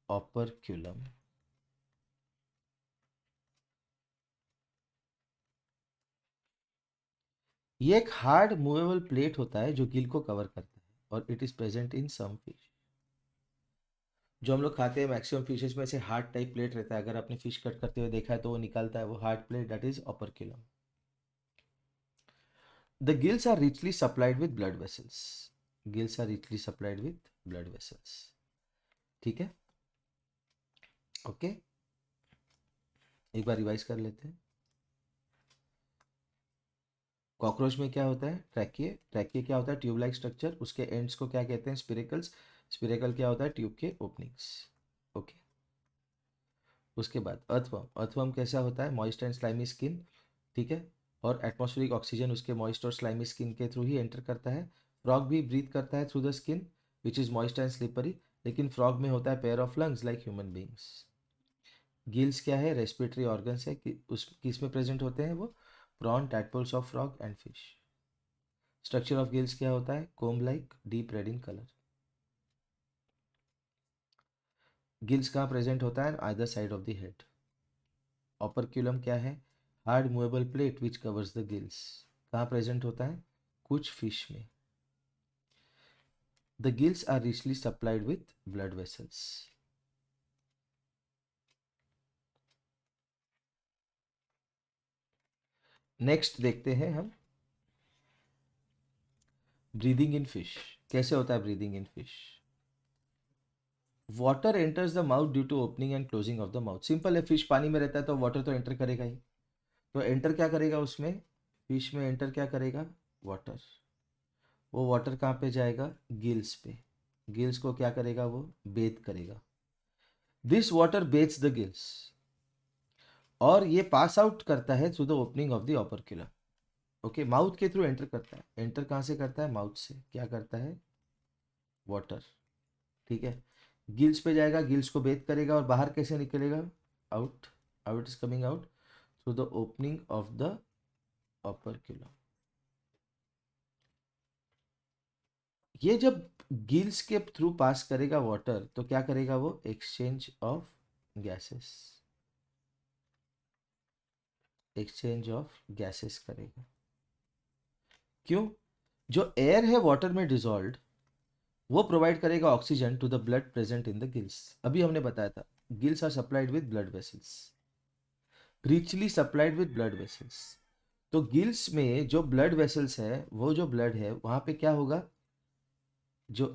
ओपरक्यूलम. ये एक हार्ड मूवेबल प्लेट होता है जो गिल को कवर करता है और it is present in some fish. जो हम लोग खाते हैं मैक्सिमम फिशेस में से हार्ड टाइप प्लेट रहता है. अगर आपने फिश कट करते हुए देखा है तो वो निकलता है, वो hard plate, that is operculum. The gills are richly supplied with blood vessels. Gills are richly supplied with blood vessels. ठीक है, ओके. एक बार रिवाइज कर लेते हैं. कॉकरोच में क्या होता है? ट्रैकिए. ट्रैकिए क्या होता है? Tube like structure. उसके एंड्स को क्या कहते हैं? स्पिरेकल्स. स्पिरेकल क्या होता है? ट्यूब के ओपनिंग्स. ओके. उसके बाद अर्थवर्म. अर्थवर्म कैसा होता है? Moist and slimy skin. ठीक है, और एटमॉस्फेरिक ऑक्सीजन उसके मॉइस्ट और स्लाइमी स्किन के थ्रू ही एंटर करता है. फ्रॉग भी ब्रीथ करता है through the skin which is moist and slippery, लेकिन फ्रॉग में होता है pair of lungs like human beings. Gills क्या है? रेस्पिरेटरी ऑर्गन्स है कि उस किस में प्रेजेंट होते हैं वो? Prawn, tadpoles of frog and fish. Structure of gills क्या होता है? Comb like, deep red in colour. Gills कहाँ प्रेजेंट होता है? Either side of the head. Operculum क्या है? Hard movable plate which covers the gills. कहाँ प्रेजेंट होता है? कुछ फिश में. The gills are richly supplied with blood vessels. Next देखते हैं हम ब्रीदिंग इन फिश. कैसे होता है breathing in fish? Water enters the mouth due to opening and closing of the mouth. Simple है, फिश पानी में रहता है तो वाटर तो एंटर करेगा ही. तो एंटर क्या करेगा उसमें? फिश में एंटर क्या करेगा? वाटर. वो वाटर कहाँ पे जाएगा? गिल्स पे. गिल्स को क्या करेगा? वो बेथ करेगा. This water bathes the gills और ये पास आउट करता है through the opening of the operculum. Okay, mouth के थ्रू एंटर करता है. एंटर कहाँ से करता है? माउथ से. क्या करता है? वाटर. ठीक है, गिल्स पे जाएगा, गिल्स को बेथ करेगा और बाहर कैसे निकलेगा? Out. Out is coming out through the opening of the operculum. ये जब गिल्स के थ्रू पास करेगा वाटर तो क्या करेगा वो? Exchange of gases. Exchange of gases करेगा. क्यों? जो एयर है वाटर में डिजॉल्व, वो प्रोवाइड करेगा oxygen to the blood present in the gills. अभी हमने बताया था gills are supplied with blood vessels, richly supplied with blood vessels. तो गिल्स में जो ब्लड वेसल्स है, वो जो ब्लड है वहां पे क्या होगा? जो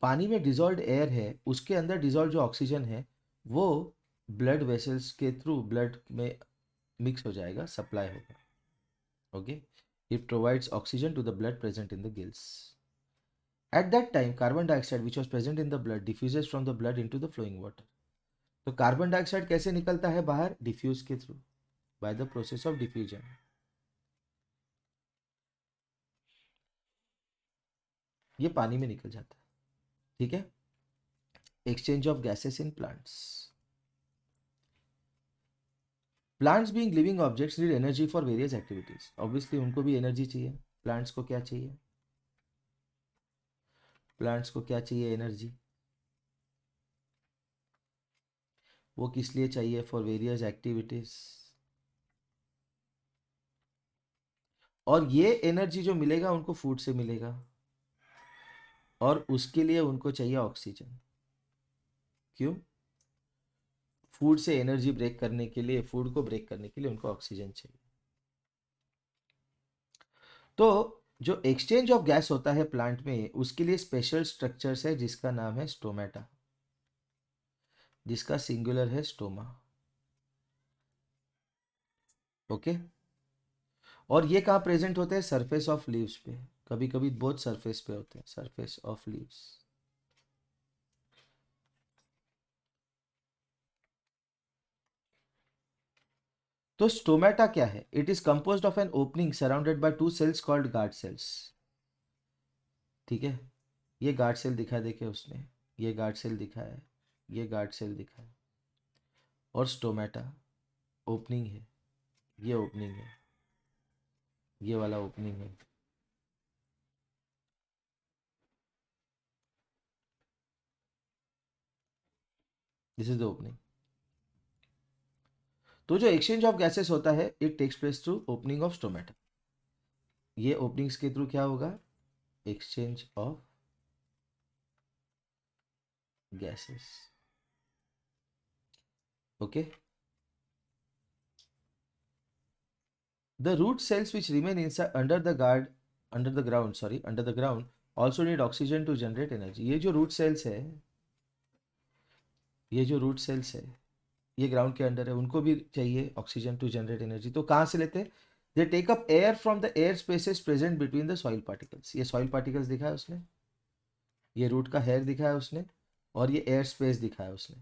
पानी में डिजॉल्व एयर है उसके अंदर डिजॉल्व जो ऑक्सीजन है वो ब्लड वेसल्स के थ्रू ब्लड में मिक्स हो जाएगा, सप्लाई होगा. Okay, it provides oxygen to the blood present in the gills. At that time carbon dioxide which was present in the blood diffuses from the blood into the flowing water. तो carbon dioxide कैसे निकलता है बाहर? Diffuse के through, by the process of diffusion. ये पानी में निकल जाता है. ठीक है. Exchange of gases in plants. Plants being living objects need energy for various activities. Obviously उनको भी एनर्जी चाहिए. प्लांट्स को क्या चाहिए? प्लांट्स को क्या चाहिए? एनर्जी. वो किस लिए चाहिए? For various activities. और ये एनर्जी जो मिलेगा उनको फूड से मिलेगा और उसके लिए उनको चाहिए ऑक्सीजन. क्यों? फूड से एनर्जी ब्रेक करने के लिए, फूड को ब्रेक करने के लिए उनको ऑक्सीजन चाहिए. तो जो एक्सचेंज ऑफ गैस होता है प्लांट में, उसके लिए स्पेशल स्ट्रक्चर्स है जिसका नाम है स्टोमेटा, जिसका सिंगुलर है स्टोमा। ओके। और ये कहाँ प्रेजेंट होते हैं? सरफेस ऑफ लीव्स पे, कभी कभी बहुत सरफेस पे होते हैं, सरफेस ऑफ लीव्स। तो स्टोमेटा क्या है? It is composed of an opening surrounded by two cells called guard cells. ठीक है, ये गार्ड सेल दिखा देखे उसने, ये गार्ड सेल दिखा है, ये गार्ड सेल दिखा है, और स्टोमेटा ओपनिंग है, ये ओपनिंग है, ये वाला ओपनिंग है। This is the opening. तो जो एक्सचेंज ऑफ गैसेस होता है, it takes place through opening of stomata. ये ओपनिंग्स के थ्रू क्या होगा? Exchange of gases. Okay. The root cells which remain inside under the ground also need oxygen to generate energy. ये जो root cells है, ये जो रूट सेल्स है, ये ग्राउंड के अंडर है, उनको भी चाहिए ऑक्सीजन टू जनरेट एनर्जी। तो कहाँ से लेते हैं? They take up air from the air spaces present between the soil particles. ये सॉइल पार्टिकल्स दिखा है उसने, ये रूट का हेयर दिखा है उसने, और ये एयर स्पेस दिखा है उसने।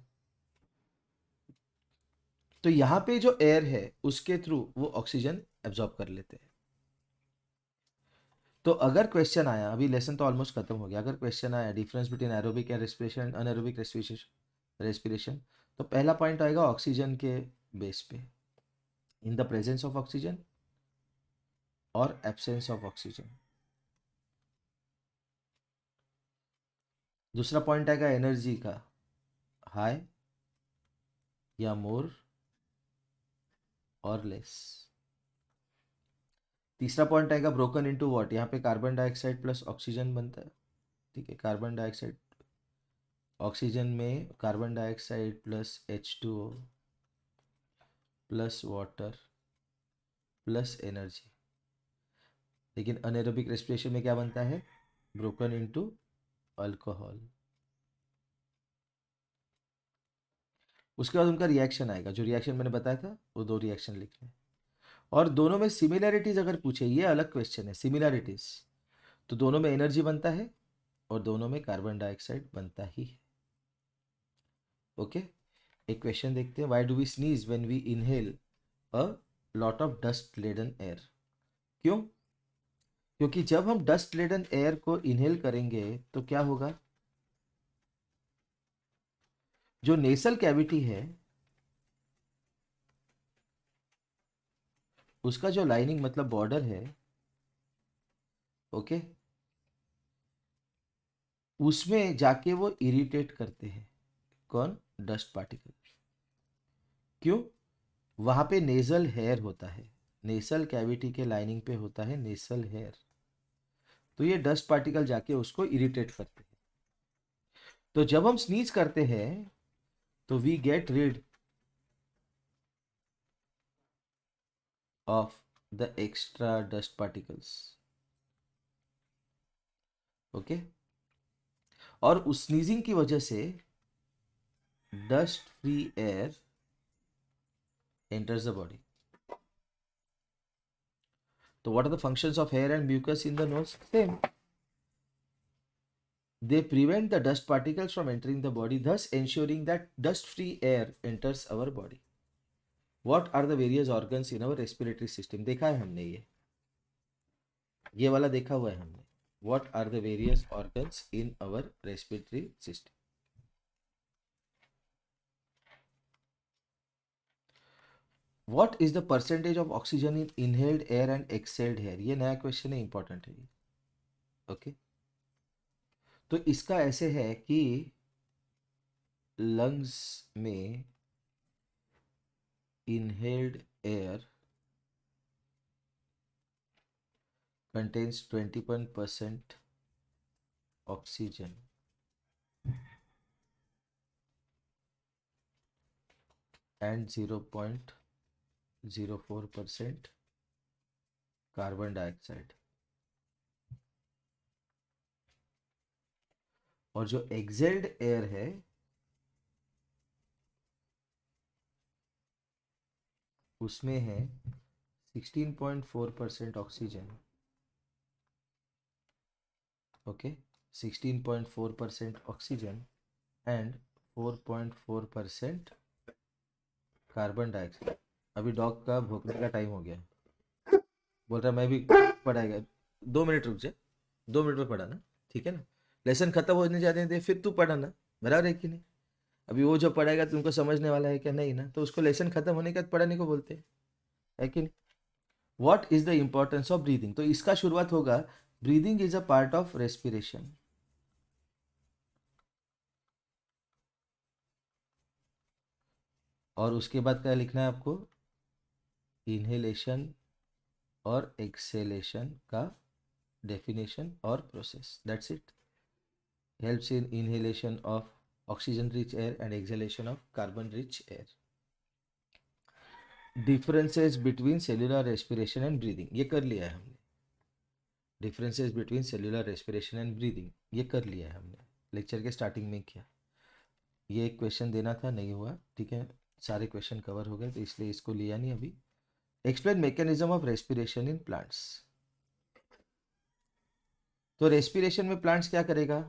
तो यहाँ पे जो एयर है उसके थ्रू वो ऑक्सीजन एब्जॉर्ब कर लेते हैं। तो अगर क्वेश्चन आया, अभी लेसन तो ऑलमोस्ट खत्म हो गया, अगर क्वेश्चन आया difference between aerobic air respiration and anaerobic respiration, तो पहला पॉइंट आएगा ऑक्सीजन के बेस पे, in the presence of oxygen और एब्सेंस ऑफ ऑक्सीजन। दूसरा पॉइंट आएगा एनर्जी का, हाई या मोर और लेस। तीसरा पॉइंट आएगा ब्रोकन इनटू व्हाट, यहाँ पे कार्बन डाइऑक्साइड प्लस ऑक्सीजन बनता है। ठीक है, कार्बन डाइऑक्साइड, ऑक्सीजन में carbon dioxide plus H2O plus water plus energy. लेकिन अनएरोबिक रेस्पिरेशन में क्या बनता है? Broken into alcohol. उसके बाद उनका रिएक्शन आएगा, जो रिएक्शन मैंने बताया था वो दो रिएक्शन लिख लें। और दोनों में सिमिलैरिटीज अगर पूछे, ये अलग क्वेश्चन है, सिमिलैरिटीज, तो दोनों में एनर्जी बनता है और दोनों में कार्बन डाइऑक्साइड बनता ही है। ओके। एक क्वेश्चन देखते हैं, why do we sneeze when we inhale a lot of dust laden air? क्यों? क्योंकि जब हम डस्ट लेडन एयर को इनहेल करेंगे तो क्या होगा? जो नेसल कैविटी है उसका जो लाइनिंग मतलब बॉर्डर है, ओके, उसमें जाके वो इरिटेट करते हैं। कौन? Dust particle. क्यों? वहां पे नेजल हेयर होता है, नेसल कैविटी के लाइनिंग पे होता है नेसल हेयर, तो ये डस्ट पार्टिकल जाके उसको इरिटेट करते हैं। तो जब हम स्नीज करते हैं तो we get rid of the extra dust particles. Okay. और उस स्नीजिंग की वजह से dust free air enters the body. So what are the functions of hair and mucus in the nose? Same. They prevent the dust particles from entering the body, thus ensuring that dust-free air enters our body. What are the various organs in our respiratory system? देखा है हमने ये वाला देखा हुआ है हमने. What are the various organs in our respiratory system? What is the percentage of oxygen in inhaled air and exhaled air? ये नया क्वेश्चन है, इंपॉर्टेंट है ये. ओके. तो इसका ऐसे है कि लंग्स में inhaled air contains 21% oxygen and 0.04% carbon dioxide. और जो एक्सेल्ड एयर है उसमें है 16.4% oxygen. Okay, 16.4% oxygen and 4.4% carbon dioxide. अभी डॉग का भौंकने का टाइम हो गया, बोल रहा मैं भी पढ़ाएगा. 2 मिनट रुक जा, 2 मिनट में पढ़ाना, ठीक है ना. लेसन खत्म होने जाने दे, फिर तू पढ़ाना, बराबर है कि नहीं. अभी वो जो पढ़ाएगा तुमको समझने वाला है क्या, नहीं ना, तो उसको लेसन खत्म होने के बाद पढ़ाने को बोलते हैं, है कि नहीं. What is the importance of breathing, तो इसका शुरुआत होगा. Breathing is a part of respiration. और उसके बाद क्या लिखना है आपको, इनहेलेशन और एक्सेलेशन का डेफिनेशन और process, that's it. Helps in inhalation of oxygen rich air and acceleration of carbon rich air. Differences between cellular respiration and breathing, ये कर लिया है हमने. Differences between cellular respiration and breathing, ये कर लिया है हमने, लेक्चर के स्टार्टिंग में किया. ये एक क्वेश्चन देना था, नहीं हुआ, ठीक है. सारे क्वेश्चन कवर हो गए तो इसलिए इसको लिया नहीं अभी. Explain mechanism of respiration in plants. तो रेस्पिरेशन में प्लांट्स क्या करेगा,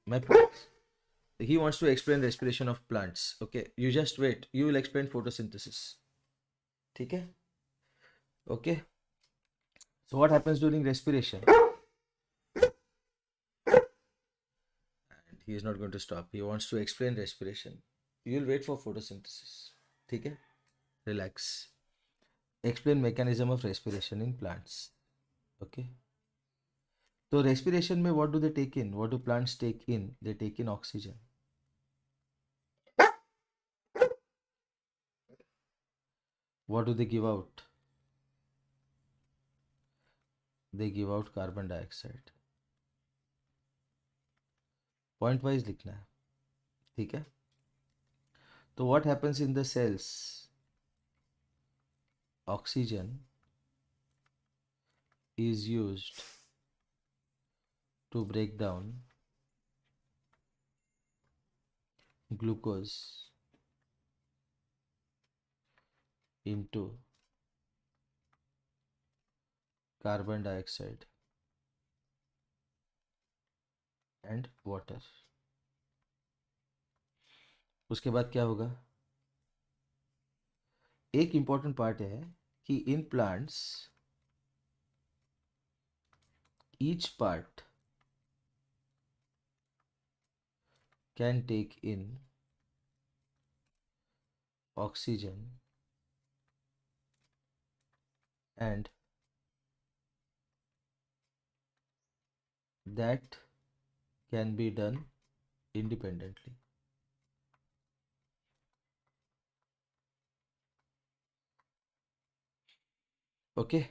मैं he wants to explain respiration of plants. Okay, you just wait, you will explain photosynthesis. ठीक है. Okay, so what happens during respiration, and he is not going to stop, he wants to explain respiration. You will wait for photosynthesis. ठीक है, relax. Explain mechanism of respiration in plants. Okay, so respiration में what do they take in, what do plants take in, they take in oxygen. What do they give out, they give out carbon dioxide. Point wise लिखना है, ठीक है. तो what happens in the cells, oxygen is used to break down glucose into carbon dioxide and water. उसके बाद क्या होगा, एक इंपॉर्टेंट पार्ट है कि in plants each part can take in oxygen and that can be done independently. Okay,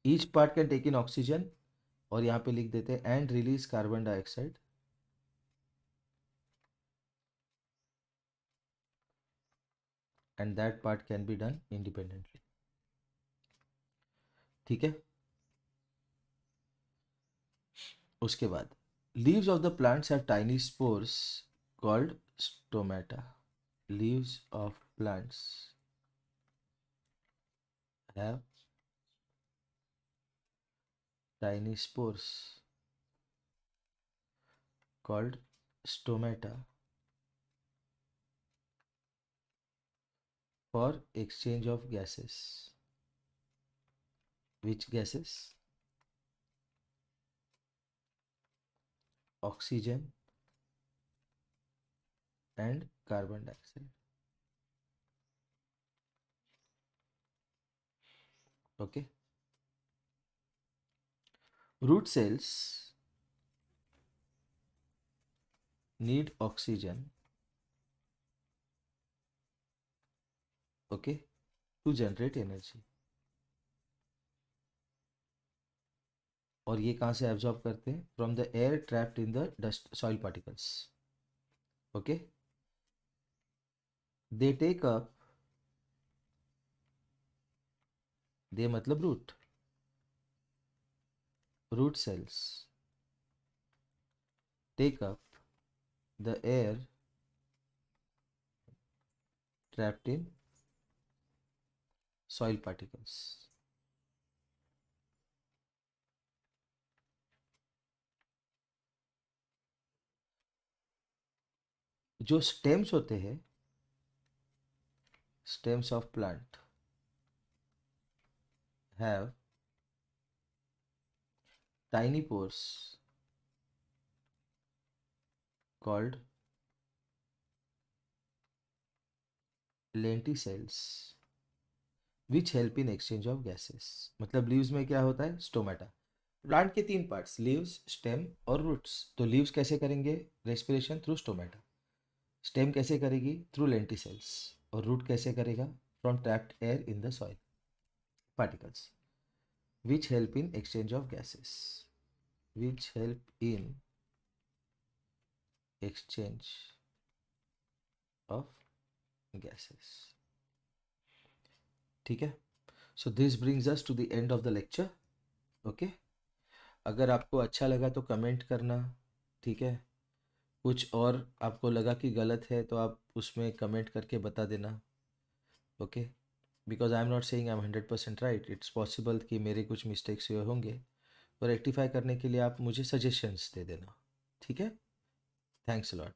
each part can take in oxygen, और यहाँ पे लिख देते हैं and release carbon dioxide. And that part can be done independently. ठीक है. उसके बाद leaves of the plants have tiny spores called stomata. Leaves of plants have tiny spores called stomata for exchange of gases. Which gases? Oxygen and carbon dioxide. Okay. Root cells need oxygen, okay, to generate energy. और ये कहाँ से absorb करते हैं, from the air trapped in the dust soil particles. Okay, they take up, they मतलब root, root cells take up the air trapped in soil particles. जो stems होते हैं, stems of plant have tiny pores called lenticels which help in exchange of gases. मतलब leaves में क्या होता है, stomata. Plant के तीन पार्ट्स, लीव्स, स्टेम और रूट्स. तो लीव्स कैसे करेंगे रेस्पिरेशन? Through stomata. स्टेम कैसे करेगी? Through lenticels. और रूट कैसे करेगा? From trapped air in the soil particles which help in exchange of gases, which help in exchange of gases. ठीक है. So this brings us to the end of the lecture. Okay. अगर आपको अच्छा लगा तो comment करना. ठीक है. कुछ और आपको लगा कि गलत है तो आप उसमें कमेंट करके बता देना. Okay. Because I am not saying I am 100% right. It's possible कि मेरे कुछ मिस्टेक्स हुए होंगे. तो रेक्टिफाई करने के लिए आप मुझे सजेशंस दे देना. ठीक है. Thanks a lot.